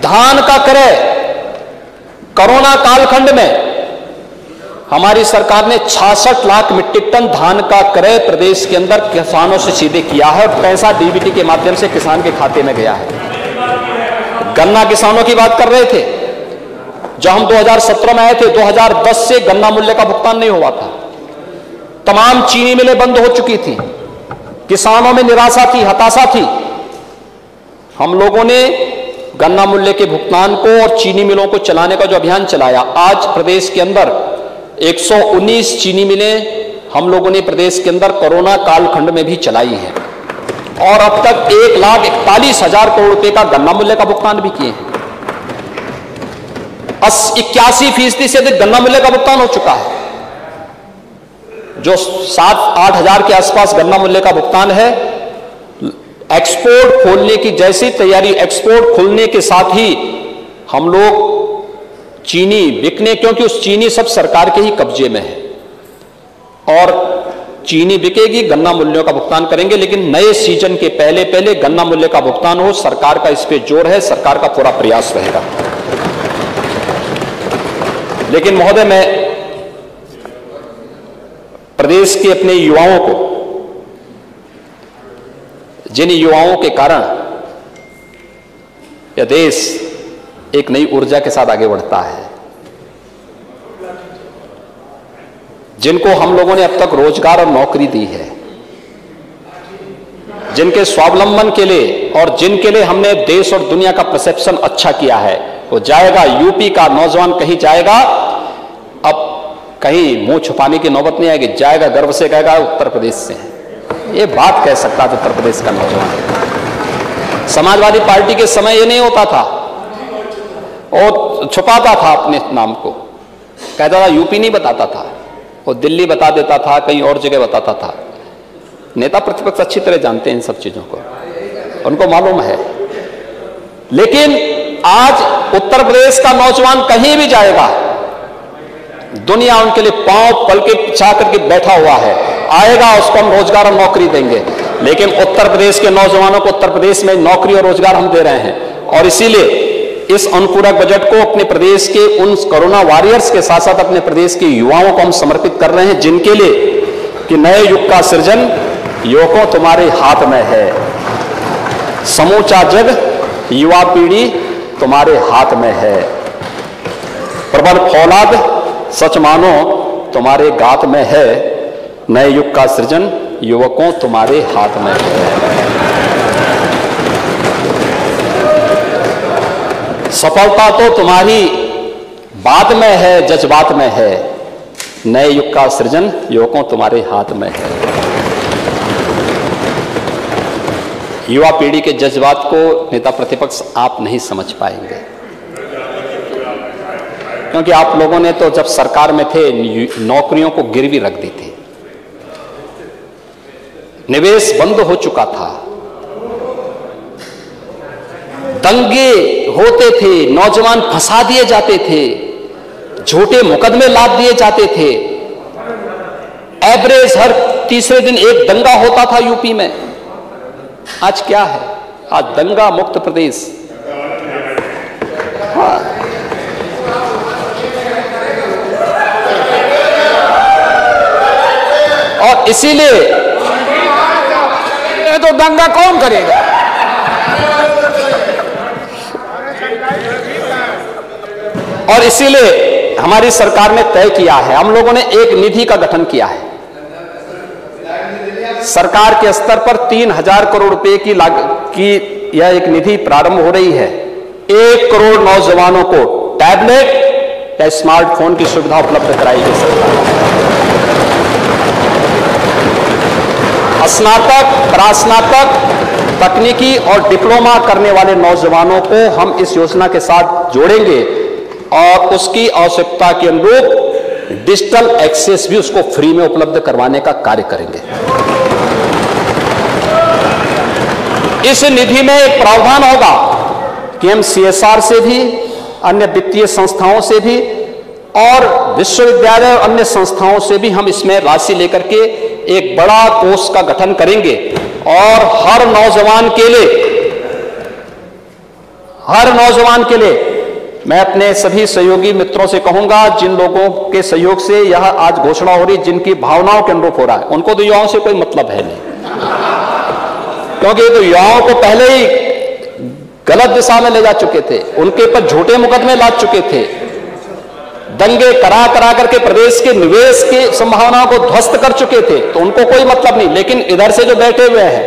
धान का क्रय कोरोना कालखंड में हमारी सरकार ने 66 लाख मीट्रिक टन धान का क्रय प्रदेश के अंदर किसानों से सीधे किया है, और पैसा डीबीटी के माध्यम से किसान के खाते में गया है। गन्ना किसानों की बात कर रहे थे, जब हम 2017 में आए थे 2010 से गन्ना मूल्य का भुगतान नहीं हुआ था, तमाम चीनी मिलें बंद हो चुकी थी, किसानों में निराशा थी, हताशा थी। हम लोगों ने गन्ना मूल्य के भुगतान को और चीनी मिलों को चलाने का जो अभियान चलाया, आज प्रदेश के अंदर 119 चीनी मिलें हम लोगों ने प्रदेश के अंदर कोरोना कालखंड में भी चलाई हैं, और अब तक 1,41,000 करोड़ रुपए का गन्ना मूल्य का भुगतान भी किए हैं। 81% से अधिक गन्ना मूल्य का भुगतान हो चुका है। जो 7-8 हजार के आसपास गन्ना मूल्य का भुगतान है, एक्सपोर्ट खोलने की जैसी तैयारी, एक्सपोर्ट खुलने के साथ ही हम लोग चीनी बिकने, क्योंकि उस चीनी सब सरकार के ही कब्जे में है, और चीनी बिकेगी, गन्ना मूल्यों का भुगतान करेंगे, लेकिन नए सीजन के पहले पहले गन्ना मूल्य का भुगतान हो। सरकार का इस पे जोर है, सरकार का पूरा प्रयास रहेगा। लेकिन महोदय, मैं प्रदेश के अपने युवाओं को, जिन युवाओं के कारण यह देश एक नई ऊर्जा के साथ आगे बढ़ता है, जिनको हम लोगों ने अब तक रोजगार और नौकरी दी है, जिनके स्वावलंबन के लिए और जिनके लिए हमने देश और दुनिया का परसेप्शन अच्छा किया है, वो जाएगा। यूपी का नौजवान कहीं जाएगा, अब कहीं मुंह छुपाने की नौबत नहीं आएगी, जाएगा गर्व से कहेगा उत्तर प्रदेश से है। ये बात कह सकता है उत्तर प्रदेश का नौजवान। समाजवादी पार्टी के समय ये नहीं होता था, और छुपाता था अपने नाम को, कहता था यूपी नहीं बताता था, वो दिल्ली बता देता था, कहीं और जगह बताता था। नेता प्रतिपक्ष अच्छी तरह जानते हैं इन सब चीजों को, उनको मालूम है। लेकिन आज उत्तर प्रदेश का नौजवान कहीं भी जाएगा, दुनिया उनके लिए पांव पल के पिछा करके बैठा हुआ है, आएगा उसको हम रोजगार और नौकरी देंगे। लेकिन उत्तर प्रदेश के नौजवानों को उत्तर प्रदेश में नौकरी और रोजगार हम दे रहे हैं, और इसीलिए इस अनुपूरक बजट को अपने प्रदेश के उन कोरोना वॉरियर्स के साथ साथ अपने प्रदेश के युवाओं को हम समर्पित कर रहे हैं, जिनके लिए कि नए युग का सृजन युवकों तुम्हारे हाथ में है। समूचा जग युवा पीढ़ी तुम्हारे हाथ में है। प्रबल फौलाद सच मानो तुम्हारे गात में है। नए युग का सृजन युवकों तुम्हारे हाथ में है। सफलता तो तुम्हारी बात में है, जज्बात में है। नए युग का सृजन युवकों तुम्हारे हाथ में है। युवा पीढ़ी के जज्बात को नेता प्रतिपक्ष आप नहीं समझ पाएंगे, क्योंकि आप लोगों ने तो जब सरकार में थे नौकरियों को गिरवी रख दी थी, निवेश बंद हो चुका था, दंगे होते थे, नौजवान फंसा दिए जाते थे, झूठे मुकदमे लाद दिए जाते थे। एवरेज हर तीसरे दिन एक दंगा होता था यूपी में। आज क्या है? आज दंगा मुक्त प्रदेश। हाँ। और इसीलिए ये तो दंगा कौन करेगा? और इसीलिए हमारी सरकार ने तय किया है, हम लोगों ने एक निधि का गठन किया है। सरकार के स्तर पर 3,000 करोड़ रुपए की यह एक निधि प्रारंभ हो रही है। 1 करोड़ नौजवानों को टैबलेट या स्मार्टफोन की सुविधा उपलब्ध कराई गई। स्नातक, प्रास्नातक, तकनीकी और डिप्लोमा करने वाले नौजवानों को हम इस योजना के साथ जोड़ेंगे और उसकी आवश्यकता के अनुरूप डिजिटल एक्सेस भी उसको फ्री में उपलब्ध करवाने का कार्य करेंगे। इस निधि में एक प्रावधान होगा कि हम CSR से भी, अन्य वित्तीय संस्थाओं से भी और विश्वविद्यालय और अन्य संस्थाओं से भी हम इसमें राशि लेकर के एक बड़ा कोष का गठन करेंगे और हर नौजवान के लिए मैं अपने सभी सहयोगी मित्रों से कहूंगा, जिन लोगों के सहयोग से यह आज घोषणा हो रही, जिनकी भावनाओं के अनुरूप हो रहा है, उनको तो युवाओं से कोई मतलब है नहीं, क्योंकि तो युवाओं को पहले ही गलत दिशा में ले जा चुके थे, उनके ऊपर झूठे मुकदमे लाद चुके थे, दंगे करा करके प्रदेश के निवेश की संभावनाओं को ध्वस्त कर चुके थे, तो उनको कोई मतलब नहीं। लेकिन इधर से जो बैठे हुए हैं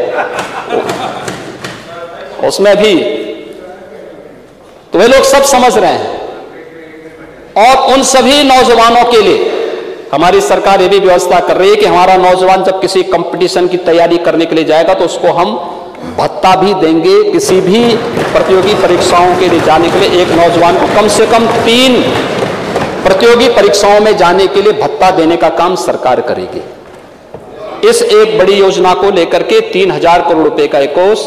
उसमें भी तो वे लोग सब समझ रहे हैं। और उन सभी नौजवानों के लिए हमारी सरकार ये भी व्यवस्था कर रही है कि हमारा नौजवान जब किसी कंपटीशन की तैयारी करने के लिए जाएगा तो उसको हम भत्ता भी देंगे। किसी भी प्रतियोगी परीक्षाओं के लिए जाने के लिए एक नौजवान को कम से कम 3 प्रतियोगी परीक्षाओं में जाने के लिए भत्ता देने का काम सरकार करेगी। इस एक बड़ी योजना को लेकर के 3,000 करोड़ रुपए का एक कोष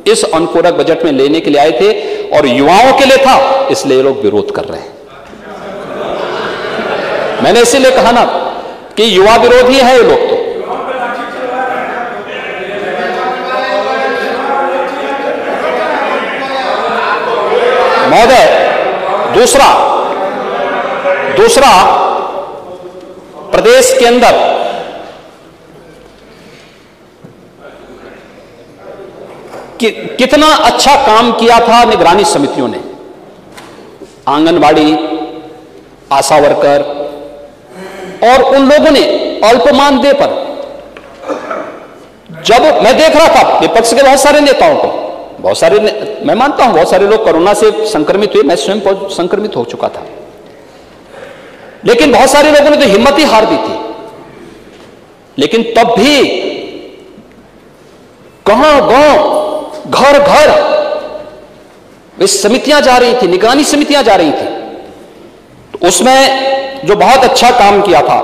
इस अनुपूरक बजट में लेने के लिए आए थे और युवाओं के लिए था, इसलिए ये लोग विरोध कर रहे हैं। मैंने इसीलिए कहा ना कि युवा विरोधी है ये लोग। तो महोदय, दूसरा प्रदेश के अंदर कितना अच्छा काम किया था निगरानी समितियों ने। आंगनबाड़ी, आशा वर्कर और उन लोगों ने अल्प मानदेय पर, जब मैं देख रहा था विपक्ष के बहुत सारे नेताओं को, मैं मानता हूं बहुत सारे लोग कोरोना से संक्रमित हुए, मैं स्वयं संक्रमित हो चुका था, लेकिन बहुत सारे लोगों ने तो हिम्मत ही हार दी थी। लेकिन तब भी गांव घर वे समितियां जा रही थी, निगरानी समितियां जा रही थी, तो उसमें जो बहुत अच्छा काम किया था,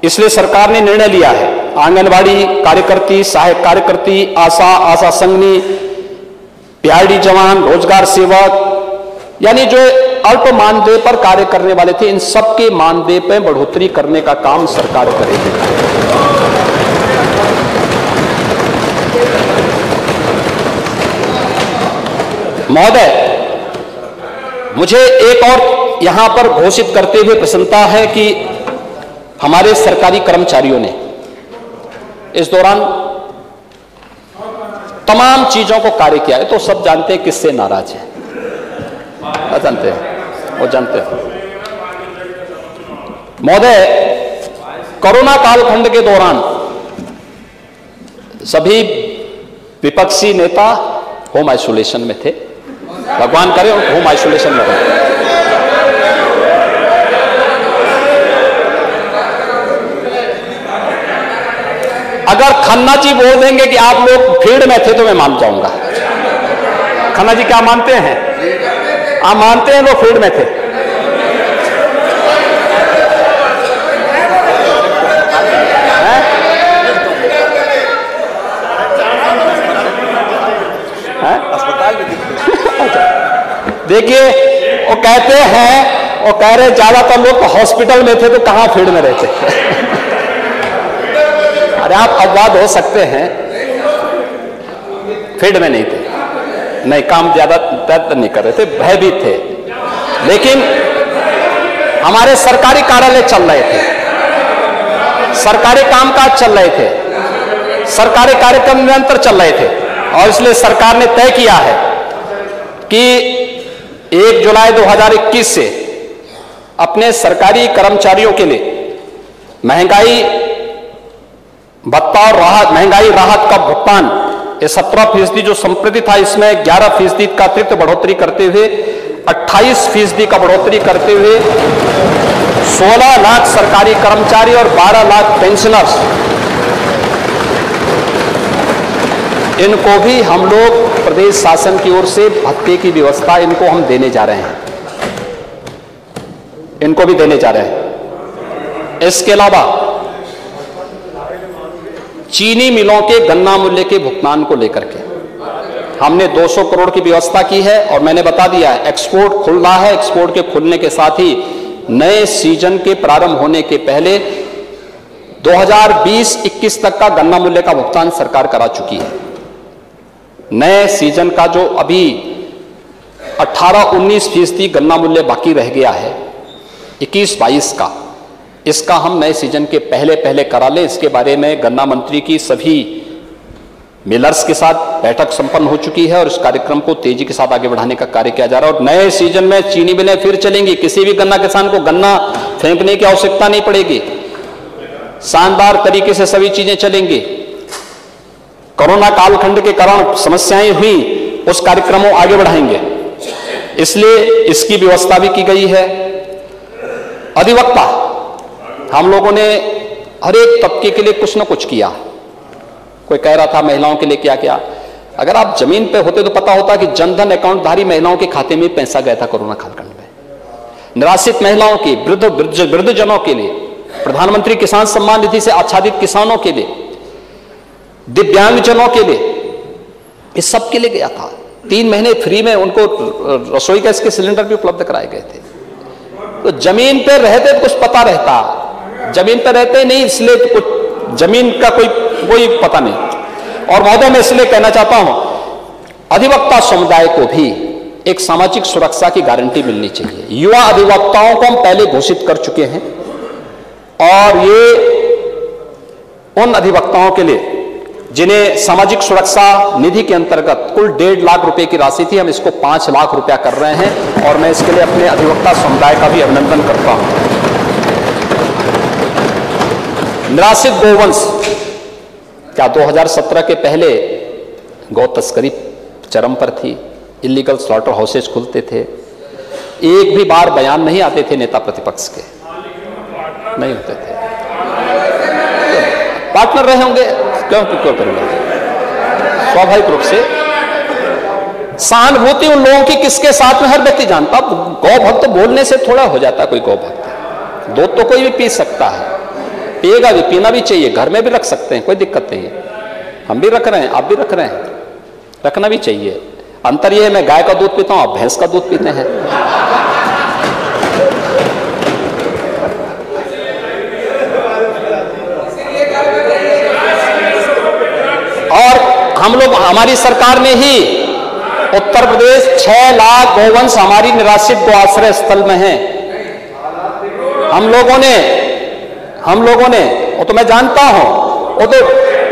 इसलिए सरकार ने निर्णय लिया है आंगनबाड़ी कार्यकर्ती, सहायक कार्यकर्ती, आशा संगनी, पीआरडी जवान, रोजगार सेवक, यानी जो अल्प मानदेय पर कार्य करने वाले थे, इन सबके मानदेय पर बढ़ोतरी करने का काम सरकार करेगी। महोदय, मुझे एक और यहां पर घोषित करते हुए प्रसन्नता है कि हमारे सरकारी कर्मचारियों ने इस दौरान तमाम चीजों को कार्य किया है। तो सब जानते हैं किससे नाराज है, जानते हैं, वो जानते हैं। महोदय, कोरोना कालखंड के दौरान सभी विपक्षी नेता होम आइसोलेशन में थे, भगवान करे होम आइसोलेशन में रहे। अगर खन्ना जी बोल देंगे कि आप लोग फील्ड में थे तो मैं मान जाऊंगा। खन्ना जी क्या मानते हैं? आप मानते हैं वो फील्ड में थे? देखिए, वो कहते हैं, वो कह रहे ज्यादातर लोग हॉस्पिटल में थे तो कहां फील्ड में रहते। अरे आप अपवाद हो सकते हैं, फील्ड में नहीं थे, नहीं काम ज्यादा नहीं कर रहे थे, भयभीत थे, लेकिन हमारे सरकारी कार्यालय चल रहे थे, सरकारी कामकाज चल रहे थे, सरकारी कार्यक्रम निरंतर चल रहे थे, और इसलिए सरकार ने तय किया है कि 1 जुलाई 2021 से अपने सरकारी कर्मचारियों के लिए महंगाई भत्ता और राहत, महंगाई राहत का भुगतान, ये 17% जो संप्रति था, इसमें 11% का अतिरिक्त बढ़ोतरी करते हुए 28% का बढ़ोतरी करते हुए 16 लाख सरकारी कर्मचारी और 12 लाख पेंशनर्स, इनको भी हम लोग प्रदेश शासन की ओर से भत्ते की व्यवस्था इनको हम देने जा रहे हैं, इनको भी देने जा रहे हैं। इसके अलावा चीनी मिलों के गन्ना मूल्य के भुगतान को लेकर के हमने 200 करोड़ की व्यवस्था की है, और मैंने बता दिया है एक्सपोर्ट खुल रहा है। एक्सपोर्ट के खुलने के साथ ही नए सीजन के प्रारंभ होने के पहले 2020-21 तक का गन्ना मूल्य का भुगतान सरकार करा चुकी है। नए सीजन का जो अभी 18-19% गन्ना मूल्य बाकी रह गया है 21-22 का, इसका हम नए सीजन के पहले करा लें। इसके बारे में गन्ना मंत्री की सभी मिलर्स के साथ बैठक संपन्न हो चुकी है, और इस कार्यक्रम को तेजी के साथ आगे बढ़ाने का कार्य किया जा रहा है। और नए सीजन में चीनी मिलें फिर चलेंगी, किसी भी गन्ना किसान को गन्ना फेंकने की आवश्यकता नहीं पड़ेगी, शानदार तरीके से सभी चीजें चलेंगी। कोरोना कालखंड के कारण समस्याएं हुई, उस कार्यक्रम को आगे बढ़ाएंगे, इसलिए इसकी व्यवस्था भी की गई है। अधिवक्ता, हम लोगों ने हर एक तबके के लिए कुछ न कुछ किया। कोई कह रहा था महिलाओं के लिए क्या क्या, अगर आप जमीन पे होते तो पता होता कि जनधन अकाउंटधारी महिलाओं के खाते में पैसा गया था कोरोना कालखंड में। निराश्रित महिलाओं की, वृद्धजनों के लिए, प्रधानमंत्री किसान सम्मान निधि से आच्छादित किसानों के लिए, दिव्यांगजनों के लिए, इस सब के लिए गया था। 3 महीने फ्री में उनको रसोई गैस के सिलेंडर भी उपलब्ध कराए गए थे। तो जमीन पर रहते तो कुछ पता रहता, जमीन पर रहते नहीं, इसलिए तो कुछ जमीन का कोई पता नहीं। और महोदय, मैं इसलिए कहना चाहता हूं, अधिवक्ता समुदाय को भी एक सामाजिक सुरक्षा की गारंटी मिलनी चाहिए। युवा अधिवक्ताओं को हम पहले घोषित कर चुके हैं, और ये उन अधिवक्ताओं के लिए जिन्हें सामाजिक सुरक्षा निधि के अंतर्गत कुल 1.5 लाख रुपए की राशि थी, हम इसको 5 लाख रुपया कर रहे हैं, और मैं इसके लिए अपने अधिवक्ता समुदाय का भी अभिनंदन करता हूं। निराश्रित गोवंश, क्या 2017 के पहले गौ तस्करी चरम पर थी, इलीगल स्लॉटर हाउसेज खुलते थे, एक भी बार बयान नहीं आते थे नेता प्रतिपक्ष के, नहीं होते थे। पार्टनर रहे होंगे, क्यों करेंगे, स्वाभाविक रूप से सहानुभूति उन लोगों की किसके साथ में हर व्यक्ति जानता। गौ भक्त बोलने से थोड़ा हो जाता कोई गौ भक्त, दूध तो कोई भी पी सकता है, पिएगा भी, पीना भी चाहिए, घर में भी रख सकते हैं, कोई दिक्कत नहीं है। हम भी रख रहे हैं, आप भी रख रहे हैं, रखना भी चाहिए। अंतर यह है, मैं गाय का दूध पीता हूं, आप भैंस का दूध पीते हैं। और हम लोग, हमारी सरकार ने ही उत्तर प्रदेश 6 लाख गौवंश हमारी निराश्रित गौ आश्रय स्थल में है। हम लोगों ने वो तो मैं जानता हूं, वो तो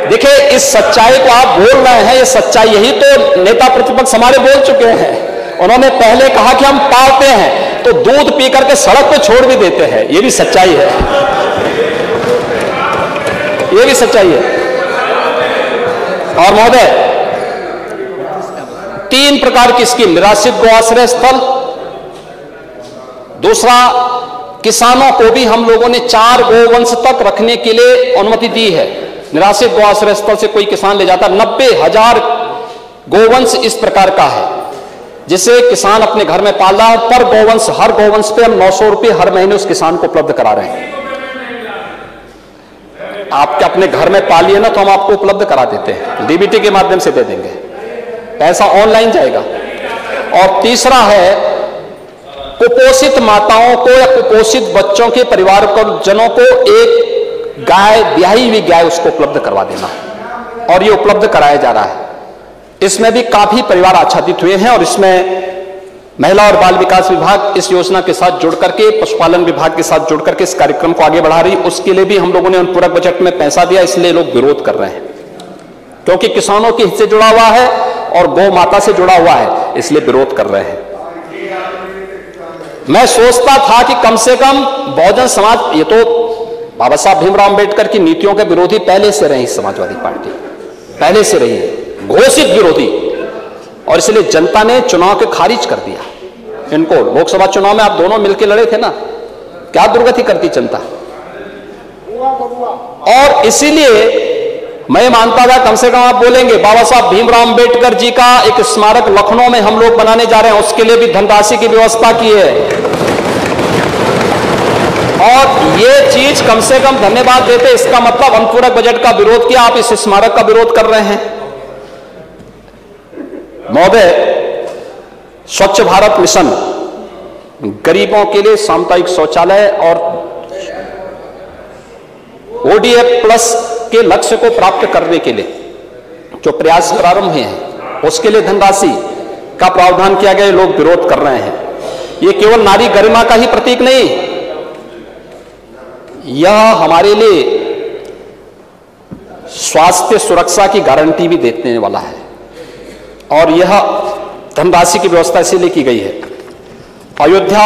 देखिए, इस सच्चाई को आप बोल रहे हैं, ये सच्चाई यही तो नेता प्रतिपक्ष हमारे बोल चुके हैं। उन्होंने पहले कहा कि हम पालते हैं तो दूध पी करके सड़क पे छोड़ भी देते हैं, ये भी सच्चाई है, ये भी सच्चाई है। और महोदय, 3 प्रकार की स्कीम, निराश्रित गौ आश्रय स्थल, दूसरा किसानों को भी हम लोगों ने 4 गोवंश तक रखने के लिए अनुमति दी है। निराश्रित गौ आश्रय स्थल से कोई किसान ले जाता, 90,000 गोवंश इस प्रकार का है जिसे किसान अपने घर में पाल रहा है। पर गोवंश, हर गोवंश पे हम 900 रुपये हर महीने उस किसान को उपलब्ध करा रहे हैं। आप अपने घर में पालिए ना, तो हम आपको उपलब्ध करा देते हैं, डीबीटी के माध्यम से दे देंगे, पैसा ऑनलाइन जाएगा। और तीसरा है, कुपोषित माताओं को या कुपोषित बच्चों के परिवार जनों को एक गाय, ब्याही हुई गाय, उसको उपलब्ध करवा देना, और ये उपलब्ध कराया जा रहा है। इसमें भी काफी परिवार आच्छादित हुए हैं, और इसमें महिला और बाल विकास विभाग इस योजना के साथ जुड़ करके, पशुपालन विभाग के साथ जुड़ करके इस कार्यक्रम को आगे बढ़ा रही। उसके लिए भी हम लोगों ने अनुपूरक बजट में पैसा दिया, इसलिए लोग विरोध कर रहे हैं, क्योंकि किसानों के हित से जुड़ा हुआ है और गौ माता से जुड़ा हुआ है, इसलिए विरोध कर रहे हैं। मैं सोचता था कि कम से कम बहुजन समाज, ये तो बाबा साहब भीमराव अंबेडकर की नीतियों के विरोधी पहले से रही समाजवादी पार्टी, पहले से रही है, घोषित विरोधी, और इसलिए जनता ने चुनाव के खारिज कर दिया इनको। लोकसभा चुनाव में आप दोनों मिलकर लड़े थे ना, क्या दुर्गति करती जनता। और इसीलिए मैं मानता था कम से कम आप बोलेंगे बाबा साहब भीमराव अंबेडकर जी का एक स्मारक लखनऊ में हम लोग बनाने जा रहे हैं, उसके लिए भी धनराशि की व्यवस्था की है। और ये चीज कम से कम धन्यवाद देते, इसका मतलब अनुपूरक बजट का विरोध किया, आप इस स्मारक का विरोध कर रहे हैं। महोदय, स्वच्छ भारत मिशन, गरीबों के लिए सामुदायिक शौचालय और ओडीएफ प्लस के लक्ष्य को प्राप्त करने के लिए जो प्रयास प्रारंभ हुए हैं, उसके लिए धनराशि का प्रावधान किया गया, लोग विरोध कर रहे हैं। यह केवल नारी गरिमा का ही प्रतीक नहीं, यह हमारे लिए स्वास्थ्य सुरक्षा की गारंटी भी देने वाला है। और यह धनराशि की व्यवस्था इसीलिए की गई है। अयोध्या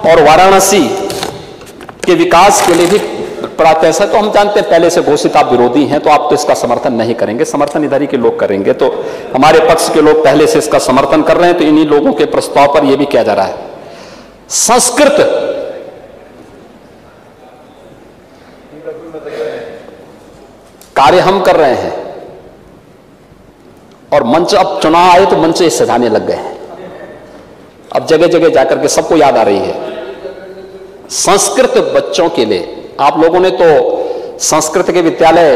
और वाराणसी के विकास के लिए भी प्रातः से, तो हम जानते हैं पहले से घोषित आप विरोधी हैं, तो आप तो इसका समर्थन नहीं करेंगे, समर्थन इधर ही के लोग करेंगे। तो हमारे पक्ष के लोग पहले से इसका समर्थन कर रहे हैं, तो इन्हीं लोगों के प्रस्ताव पर यह भी किया जा रहा है। संस्कृत कार्य हम कर रहे हैं, और मंच, अब चुनाव आए तो मंच सजाने लग गए हैं, अब जगह जगह जाकर के सबको याद आ रही है। संस्कृत बच्चों के लिए आप लोगों ने तो संस्कृत के विद्यालय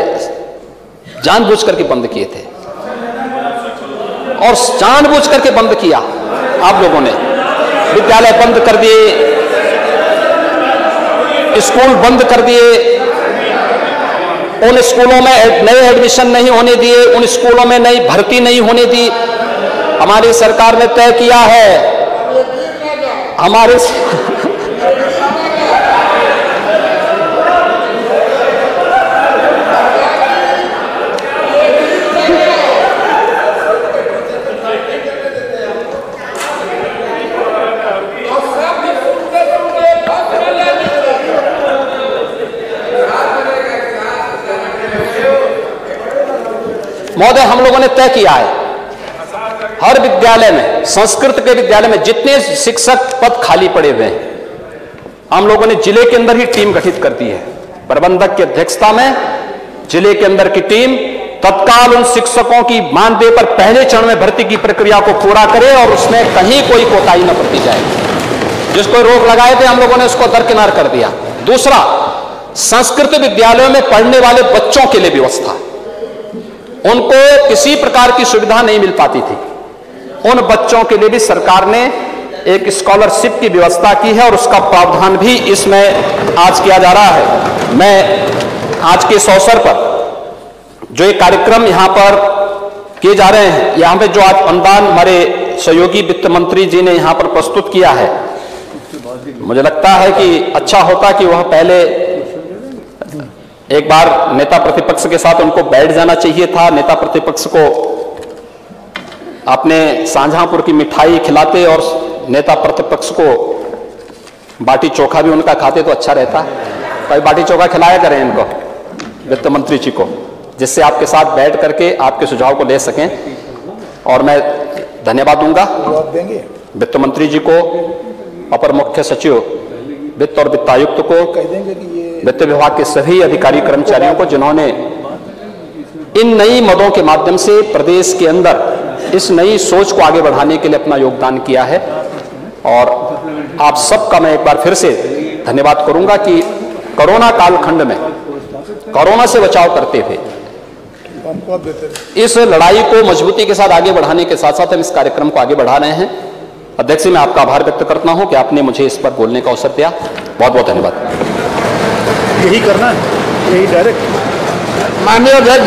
जानबूझ करके बंद किए थे, और जानबूझ करके बंद किया आप लोगों ने, विद्यालय बंद कर दिए, स्कूल बंद कर दिए, उन स्कूलों में नए एडमिशन नहीं होने दिए, उन स्कूलों में नई भर्ती नहीं होने दी। हमारी सरकार ने तय किया है, हमारे महोदय, हम लोगों ने तय किया है हर विद्यालय में, संस्कृत के विद्यालय में जितने शिक्षक पद खाली पड़े हुए हैं, हम लोगों ने जिले के अंदर ही टीम गठित कर दी है। प्रबंधक की अध्यक्षता में जिले के अंदर की टीम तत्काल उन शिक्षकों की मानदेय पर पहले चरण में भर्ती की प्रक्रिया को पूरा करे, और उसमें कहीं कोई कोताही न बरती जाए। जिसको रोक लगाए थे हम लोगों ने उसको दरकिनार कर दिया। दूसरा, संस्कृत विद्यालयों में पढ़ने वाले बच्चों के लिए व्यवस्था, उनको किसी प्रकार की सुविधा नहीं मिल पाती थी, उन बच्चों के लिए भी सरकार ने एक स्कॉलरशिप की व्यवस्था की है, और उसका प्रावधान भी इसमें आज किया जा रहा है। मैं आज के इस अवसर पर जो एक कार्यक्रम यहां पर किए जा रहे हैं, यहां पे जो आज अनुदान हमारे सहयोगी वित्त मंत्री जी ने यहां पर प्रस्तुत किया है, मुझे लगता है कि अच्छा होता कि वह पहले एक बार नेता प्रतिपक्ष के साथ उनको बैठ जाना चाहिए था। नेता प्रतिपक्ष को आपने शाहजहांपुर की मिठाई खिलाते और नेता प्रतिपक्ष को बाटी चोखा भी उनका खाते तो अच्छा रहता। भाई बाटी चोखा खिलाया करें इनको, वित्त मंत्री जी को, जिससे आपके साथ बैठ करके आपके सुझाव को ले सकें। और मैं धन्यवाद दूंगा वित्त मंत्री जी को, अपर मुख्य सचिव वित्त और वित्त आयुक्त को, वित्त विभाग के सभी अधिकारी कर्मचारियों को, जिन्होंने इन नई मदों के माध्यम से प्रदेश के अंदर इस नई सोच को आगे बढ़ाने के लिए अपना योगदान किया है। और आप सबका मैं एक बार फिर से धन्यवाद करूंगा कि कोरोना कालखंड में कोरोना से बचाव करते हुए इस लड़ाई को मजबूती के साथ आगे बढ़ाने के साथ साथ हम इस कार्यक्रम को आगे बढ़ा रहे हैं। अध्यक्ष जी, मैं आपका आभार व्यक्त करता हूं कि आपने मुझे इस पर बोलने का अवसर दिया। बहुत बहुत धन्यवाद। यही करना है, यही डायरेक्ट। माननीय अध्यक्ष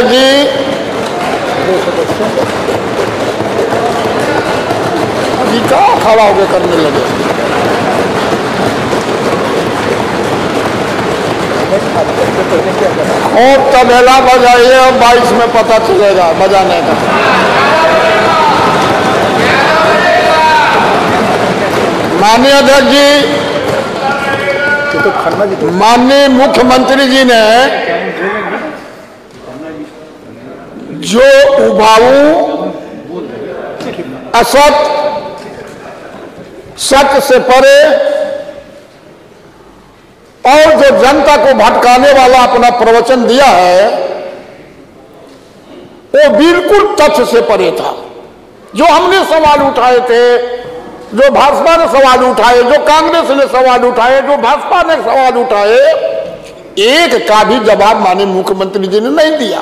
जी, अभी कहाँ खड़ा होकर करने लगे। खूब तबेला बजाइए और 22 में पता चलेगा बजाने का। माननीय अध्यक्ष जी, माननीय मुख्यमंत्री जी ने जो उबाऊ, असत, सत्य से परे और जो जनता को भटकाने वाला अपना प्रवचन दिया है वो बिल्कुल तथ्य से परे था। जो हमने सवाल उठाए थे, जो भाजपा ने सवाल उठाए, जो कांग्रेस ने सवाल उठाए, जो भाजपा ने सवाल उठाए, एक का भी जवाब माननीय मुख्यमंत्री जी ने नहीं दिया।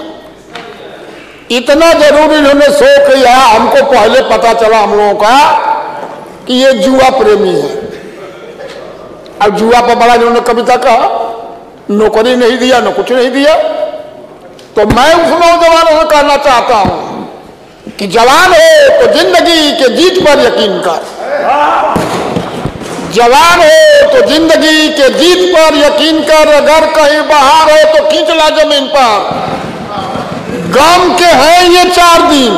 इतना जरूरी इन्होंने शो किया, हमको पहले पता चला हम लोगों का कि ये जुआ प्रेमी है। अब जुआ पर बड़ा इन्होंने कविता कहा, नौकरी नहीं दिया, न कुछ नहीं दिया। तो मैं उस नौजवानों से कहना चाहता हूं कि जवान हो तो जिंदगी के जीत पर यकीन कर, जवान हो तो जिंदगी के जीत पर यकीन कर। अगर कहीं बाहर हो तो खींच ला जमीन पर। गम के हैं ये 4 दिन,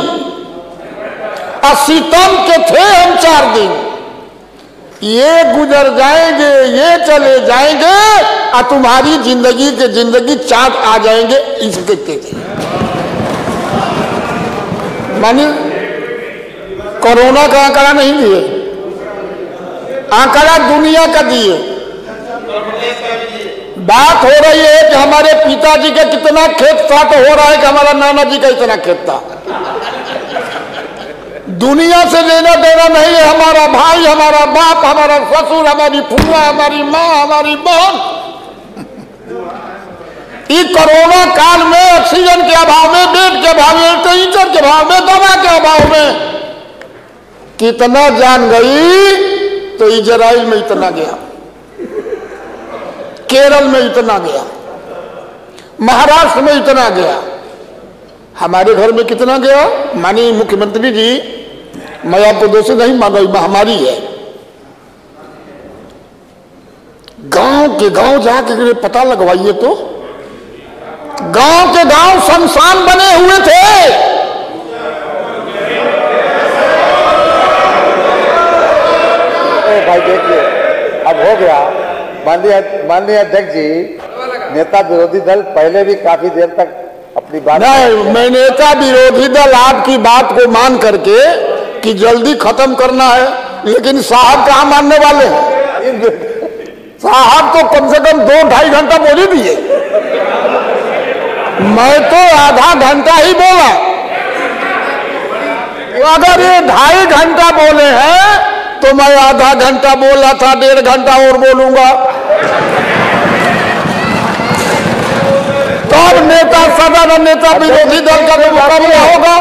सितम के थे हम 4 दिन। ये गुजर जाएंगे, ये चले जाएंगे और तुम्हारी जिंदगी के जिंदगी चाँद आ जाएंगे। इसके तेज मानी कोरोना का आंकड़ा नहीं दिए, आंकड़ा दुनिया का दिए। बात हो रही है कि हमारे पिताजी का कितना खेत था, तो हो रहा है कि हमारा नाना जी का इतना खेत था। दुनिया से लेना देना नहीं है। हमारा भाई, हमारा बाप, हमारा ससुर, हमारी फूफा, हमारी माँ, हमारी बहन, इस कोरोना काल में ऑक्सीजन के अभाव में, बेड के अभाव में, टेंशन के अभाव में, दवा के अभाव में कितना जान गई। तो इजराइल में इतना गया, केरल में इतना गया, महाराष्ट्र में इतना गया, हमारे घर में कितना गया। माननीय मुख्यमंत्री जी, मैं आपको दोषी नहीं मान रही, महामारी है। गांव के गांव जाके पता लगवाइए तो गांव के गांव शमशान बने हुए थे। भाई देखिए, अब हो गया। माननीय अध्यक्ष जी, नेता विरोधी दल पहले भी काफी देर तक अपनी बात नहीं, मैं नेता विरोधी दल आपकी बात को मान करके कि जल्दी खत्म करना है, लेकिन साहब कहाँ मानने वाले हैं। साहब तो कम से कम 2-2.5 घंटा बोल ही दिए, मैं तो आधा घंटा ही बोला। अगर ये 2.5 घंटा बोले हैं तो मैं आधा घंटा बोला था, 1.5 घंटा और बोलूंगा। तब नेता सदन और नेता विरोधी दल का तो मुकाबला होगा।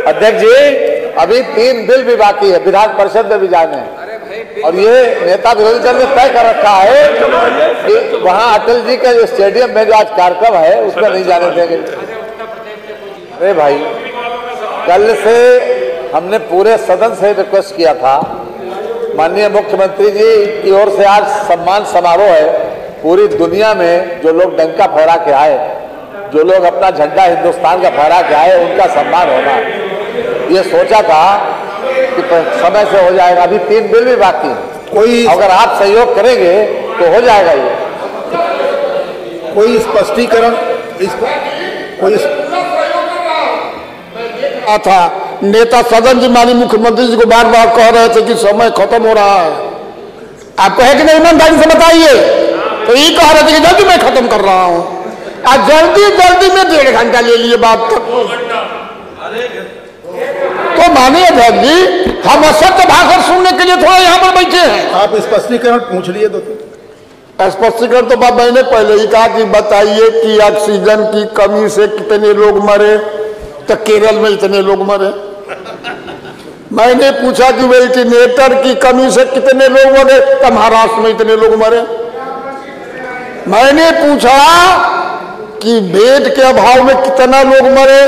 अध्यक्ष जी, अभी 3 बिल भी बाकी है, विधान परिषद में भी जाने हैं। और ये नेता विरोधी दल ने तय कर रखा है कि वहां अटल जी के स्टेडियम में जो आज कार्यक्रम है उसमें नहीं जाने देंगे। अरे भाई, कल से हमने पूरे सदन से रिक्वेस्ट किया था, माननीय मुख्यमंत्री जी की ओर से आज सम्मान समारोह है। पूरी दुनिया में जो लोग डंका फहरा के आए, जो लोग अपना झंडा हिंदुस्तान का फहरा के आए, उनका सम्मान होना। ये सोचा था कि समय से हो जाएगा। अभी 3 बिल भी बाकी है। कोई अगर आप सहयोग करेंगे तो हो जाएगा। ये कोई स्पष्टीकरण कोई था। नेता सदन जी माननीय मुख्यमंत्री जी को बार बार कह रहे थे कि समय खत्म हो रहा है। आप कहे कि नहीं, ईमानदारी से बताइए। तो ये कह रहे थे कि जल्दी मैं खत्म कर रहा हूं। आज जल्दी जल्दी में 1.5 घंटा ले लिए बात तक। तो माननीय अध्यक्ष जी, हम असत्य भाषण सुनने के लिए थोड़ा यहाँ पर बैठे हैं। आप स्पष्टीकरण पूछ लिए तो स्पष्टीकरण तो मैंने पहले ही कहा कि बताइए कि ऑक्सीजन की कमी से कितने लोग मरे। तो केरल में इतने लोग मरे। मैंने पूछा कि वेंटिलेटर की कमी से कितने लोग मरे, तो महाराष्ट्र में इतने लोग मरे। मैंने पूछा कि बेड के अभाव में कितना लोग मरे,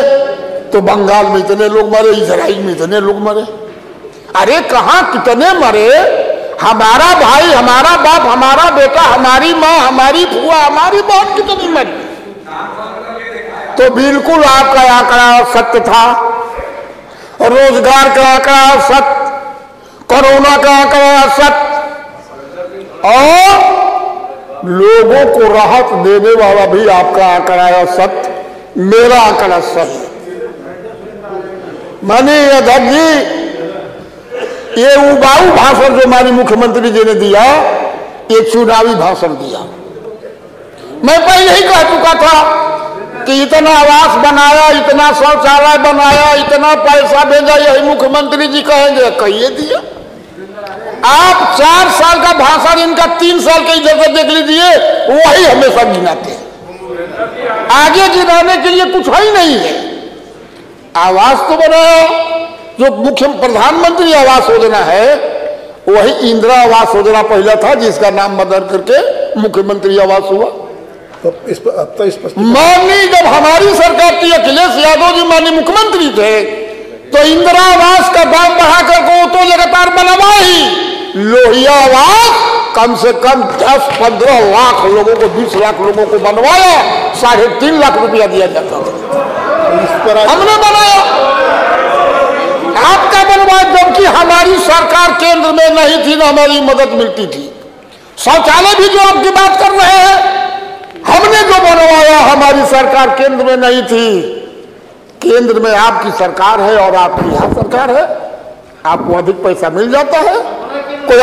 तो बंगाल में इतने लोग मरे, इजराइल में इतने लोग मरे। अरे कहाँ कितने मरे? हमारा भाई, हमारा बाप, हमारा बेटा, हमारी माँ, हमारी फुआ, हमारी बहन कितनी मरी। तो बिल्कुल आपका आंकड़ा सत्य था। रोजगार का आंकड़ा सत्य, कोरोना का आंकड़ा सत्य, और लोगों को राहत देने वाला भी आपका आंकड़ा है सत्य, मेरा आंकड़ा सत्य। माननीय अध्यक्ष जी, ये उबाऊ भाषण जो हमारे मुख्यमंत्री जी ने दिया, ये चुनावी भाषण दिया। मैं पहले ही कह चुका था कि इतना आवास बनाया, इतना शौचालय बनाया, इतना पैसा भेजा, यही मुख्यमंत्री जी कहेंगे, कहिए दिया। आप 4 साल का भाषण इनका 3 साल के इधर से देख लीजिए, वही हमेशा गिनाते हैं। आगे गिनाने के लिए कुछ है ही नहीं है। आवास तो बनाया, जो मुख्य प्रधानमंत्री आवास योजना है, वही इंदिरा आवास योजना पहला था, जिसका नाम बदल करके मुख्यमंत्री आवास हुआ। तो अब तो स्पष्ट माननीय जब हमारी सरकार थी, अखिलेश यादव जी माननीय मुख्यमंत्री थे, तो इंदिरा आवास का दाम बढ़ाकर को तो लगातार बनवा ही। लोहिया आवास कम से कम 10-15 लाख लोगों को, 20 लाख लोगों को बनवाया, 3.5 लाख रुपया दिया जाता था। इस पर हमने बनाया, आपका बनवाया, जबकि हमारी सरकार केंद्र में नहीं थी, ना हमारी मदद मिलती थी। शौचालय भी जो आपकी बात कर रहे हैं, हमने जो बनवाया, हमारी सरकार केंद्र में नहीं थी। केंद्र में आपकी सरकार है और आपकी यहाँ सरकार है, आपको अधिक पैसा मिल जाता है। कोई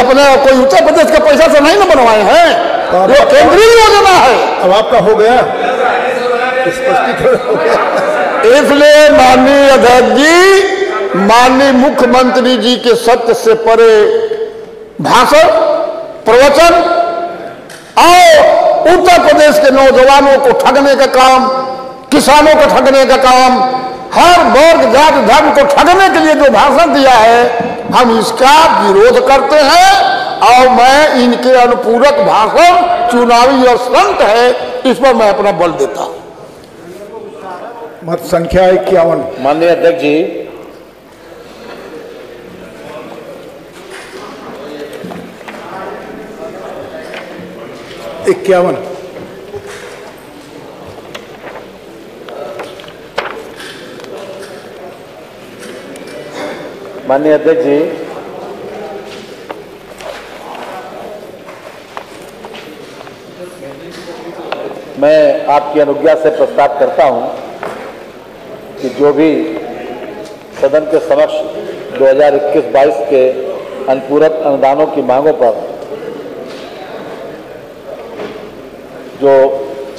उत्तर प्रदेश के पैसा से नहीं ना बनवाए हैं, वो केंद्रीय योजना है। अब आपका हो गया, स्पष्टीकरण हो गया। इसलिए माननीय अध्यक्ष जी, माननीय मुख्यमंत्री जी के सत्य से परे भाषण, प्रवचन और उत्तर प्रदेश के नौजवानों को ठगने का काम, किसानों को ठगने का काम, हर वर्ग जाति धर्म को ठगने के लिए जो भाषण दिया है, हम इसका विरोध करते हैं। और मैं इनके अनुपूरक भाषण चुनावी और संत है, इस पर मैं अपना बल देता हूं। मत संख्या 51। माननीय अध्यक्ष जी, माननीय अध्यक्ष जी, मैं आपकी अनुज्ञा से प्रस्ताव करता हूं कि जो भी सदन के समक्ष 2021-22 के अनुपूरक अनुदानों की मांगों पर जो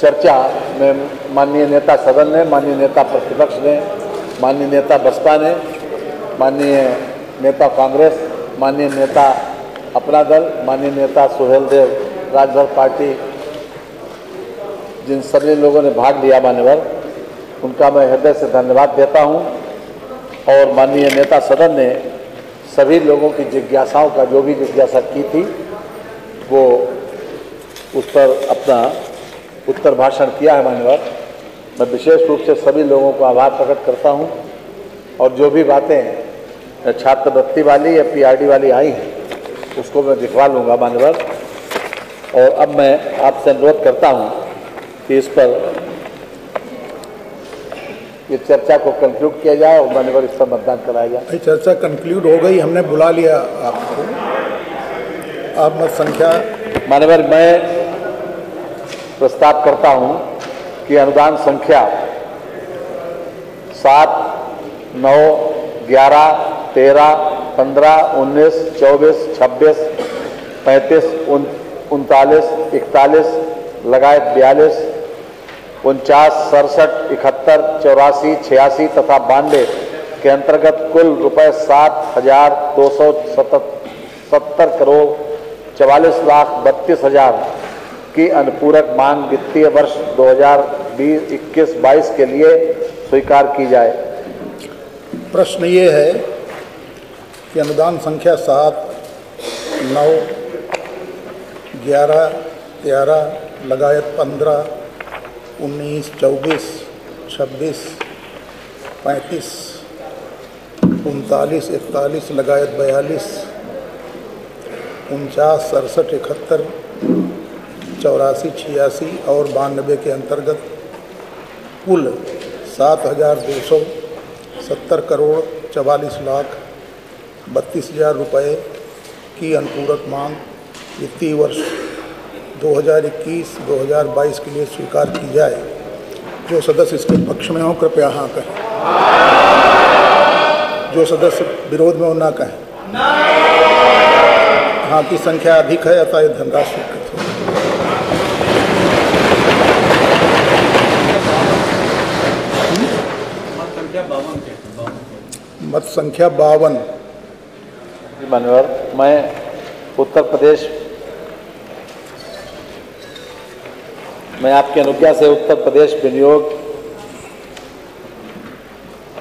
चर्चा में माननीय नेता सदन ने, माननीय नेता प्रतिपक्ष ने, माननीय नेता बसपा ने, माननीय नेता कांग्रेस, माननीय नेता अपना दल, माननीय नेता सुहेल देव राजभर पार्टी, जिन सभी लोगों ने भाग लिया मान्यवर, उनका मैं हृदय से धन्यवाद देता हूं। और माननीय नेता सदन ने सभी लोगों की जिज्ञासाओं का, जो भी जिज्ञासा की थी, वो उस पर अपना उत्तर भाषण किया है मान्यवर। मैं विशेष रूप से सभी लोगों को आभार प्रकट करता हूं। और जो भी बातें छात्रवृत्ति वाली या पीआरडी वाली आई हैं, उसको मैं दिखवा लूँगा मान्यवर। और अब मैं आपसे अनुरोध करता हूं कि इस पर ये चर्चा को कंक्लूड किया जाए और मान्यवर इस पर मतदान कराया जाए। चर्चा कंक्लूड हो गई, हमने बुला लिया आपको। आप मत संख्या। मान्यवर, मैं प्रस्ताव करता हूं कि अनुदान संख्या 7, 9, 11, 13, 15, 19, 24, 26, 35, 39, 41 लगायत 42, 49, 67, 71, 84, 86 तथा 92 के अंतर्गत कुल रुपए 7,270 करोड़ 44,32,000 की अनुपूरक मांग वित्तीय वर्ष 2020-21-22 के लिए स्वीकार की जाए। प्रश्न ये है कि अनुदान संख्या 7, 9, 11, 13 लगायत 15, 19, 24, 26, 35, 39, 41 लगायत 42, 49, 67, 71, 84, 86 और 92 के अंतर्गत कुल 7,270 करोड़ 44 लाख 32,000 रुपये की अनुपूरक मांग वित्तीय वर्ष 2021-2022 के लिए स्वीकार की जाए। जो सदस्य इसके पक्ष में हो कृपया हाँ कहें, जो सदस्य विरोध में हो ना कहें। हाँ की संख्या अधिक है अतः यह धनराशि स्वीकृत हो। मत संख्या 52। माननीय, मैं उत्तर प्रदेश मैं आपकी अनुज्ञा से उत्तर प्रदेश विनियोग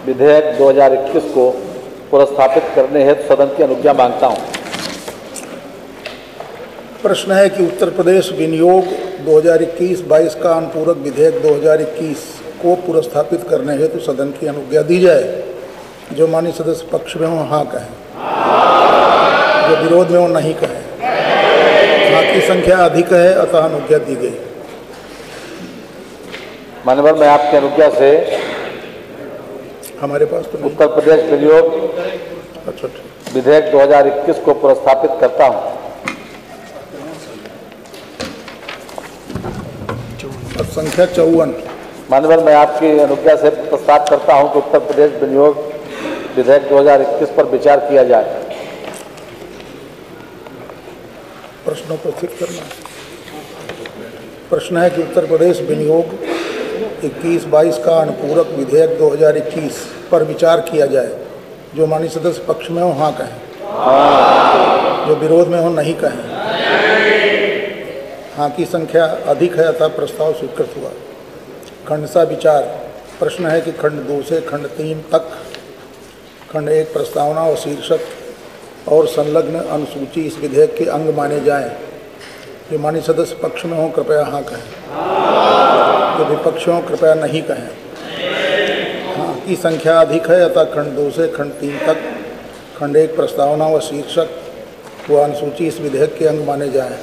विधेयक 2021 को पुरस्कृत करने हेतु सदन की अनुज्ञा मांगता हूं। प्रश्न है कि उत्तर प्रदेश विनियोग 2021-22 का अनुपूरक विधेयक 2021 को पुरस्कृत करने हेतु सदन की अनुज्ञा दी जाए। जो माननीय सदस्य पक्ष में हो हाँ कहें, जो विरोध में हो नहीं कहें। हाँ की संख्या अधिक है अतः अनुज्ञा दी गई। माननीय, मैं आपकी अनुज्ञा से हमारे पास तो उत्तर प्रदेश विनियोग अच्छा विधेयक 2021 को पुरस्कृत करता हूं। संख्या 54। माननीय, मैं आपकी अनुज्ञा से प्रस्ताव करता हूं कि उत्तर प्रदेश विनियोग विधेयक 2021 पर विचार किया जाए। प्रश्नोपस्थित करना। प्रश्न है कि उत्तर प्रदेश विनियोग 21-22 का अनुपूरक विधेयक 2021 पर विचार किया जाए। जो माननीय सदस्य पक्ष में हो हाँ कहें, जो विरोध में हो नहीं कहें। हाँ की संख्या अधिक है अतः प्रस्ताव स्वीकृत हुआ। खंडसा विचार। प्रश्न है कि खंड 2 से खंड 3 तक खंड 1 प्रस्तावना और शीर्षक और संलग्न अनुसूची इस विधेयक के अंग माने जाएं। जो माननीय सदस्य पक्ष में हो कृपया हाँ कहें, जो विपक्ष हो कृपया नहीं कहें। हाँ की संख्या अधिक है अतः खंड 2 से खंड 3 तक खंड 1 प्रस्तावना व शीर्षक व अनुसूची इस विधेयक के अंग माने जाएं।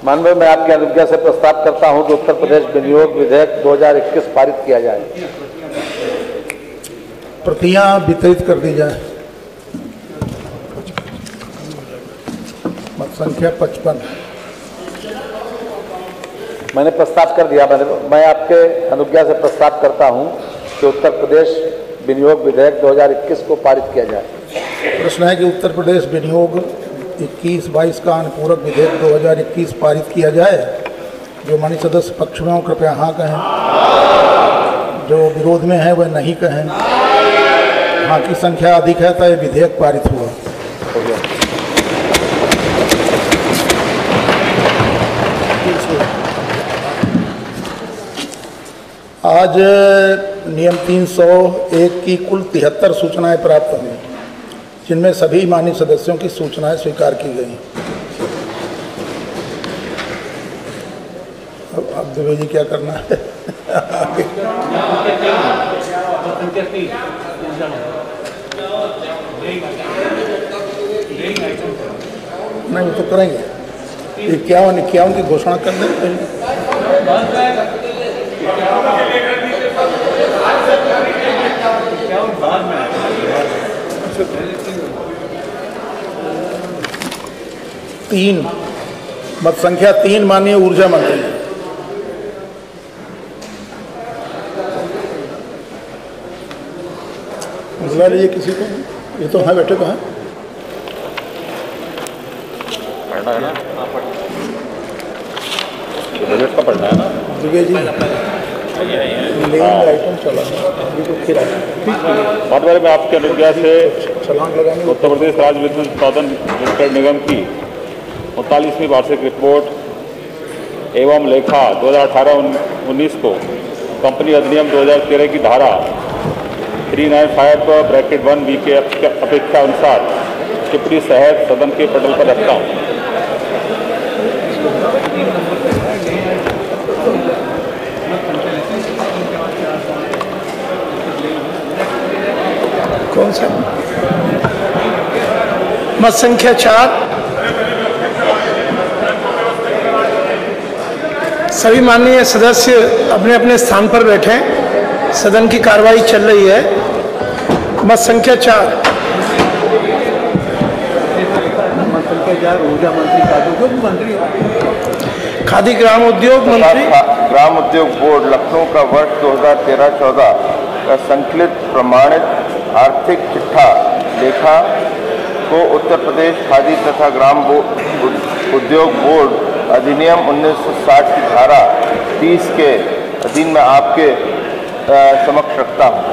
माननीय, मैं आपकी अनुज्ञा से प्रस्ताव करता हूं कि उत्तर प्रदेश विनियोग विधेयक 2021 पारित किया जाए। प्रतियां वितरित कर दी जाए। मत संख्या 55। मैंने प्रस्ताव कर दिया। मैं आपके अनुज्ञा से प्रस्ताव करता हूं कि उत्तर प्रदेश विनियोग विधेयक 2021 को पारित किया जाए। प्रश्न है कि उत्तर प्रदेश विनियोग 21-22 का अनुपूरक विधेयक 2021 पारित किया जाए। जो माननीय सदस्य पक्ष में हो कृपया हाँ कहें, जो विरोध में है वह नहीं कहें। हाँ की संख्या अधिक है तो यह विधेयक पारित हुआ। आज नियम 301 की कुल 73 सूचनाएं प्राप्त हुई, जिनमें सभी माननीय सदस्यों की सूचनाएं स्वीकार की गई। अब द्विवेदी क्या करना है? नहीं वो तो करेंगे। 51 की घोषणा कर दें पहले। तीन मत संख्या 3 माननीय ऊर्जा मंत्री। बुला लीजिए किसी को। ये तो हाँ बैठे तो हैं। पढ़ना है ना, बजट का पढ़ना है ना। द्विवेदी आइटम चला बात बारे में आपकी अनुज्ञा से उत्तर प्रदेश राज्य विद्युत उत्पादन वितरण निगम की 39वीं वार्षिक रिपोर्ट एवं लेखा 2018-19 को कंपनी अधिनियम 2013 की धारा 395(1) के अपेक्षा अनुसार टिप्पणी सहित सदन के पटल पर रखता हूँ। कौन सा मत संख्या 4। सभी माननीय सदस्य अपने अपने स्थान पर बैठे, सदन की कार्रवाई चल रही है। मत संख्या 4। ऊर्जा मंत्री मंत्री खादी ग्राम उद्योग मंत्री। ग्राम उद्योग बोर्ड लखनऊ का वर्ष 2013-14 का संकलित प्रमाणित आर्थिक चिट्ठा लेखा को उत्तर प्रदेश खादी तथा ग्राम उद्योग बोर्ड अधिनियम 1960 की धारा 30 के अधीन में आपके समक्ष रखता हूँ।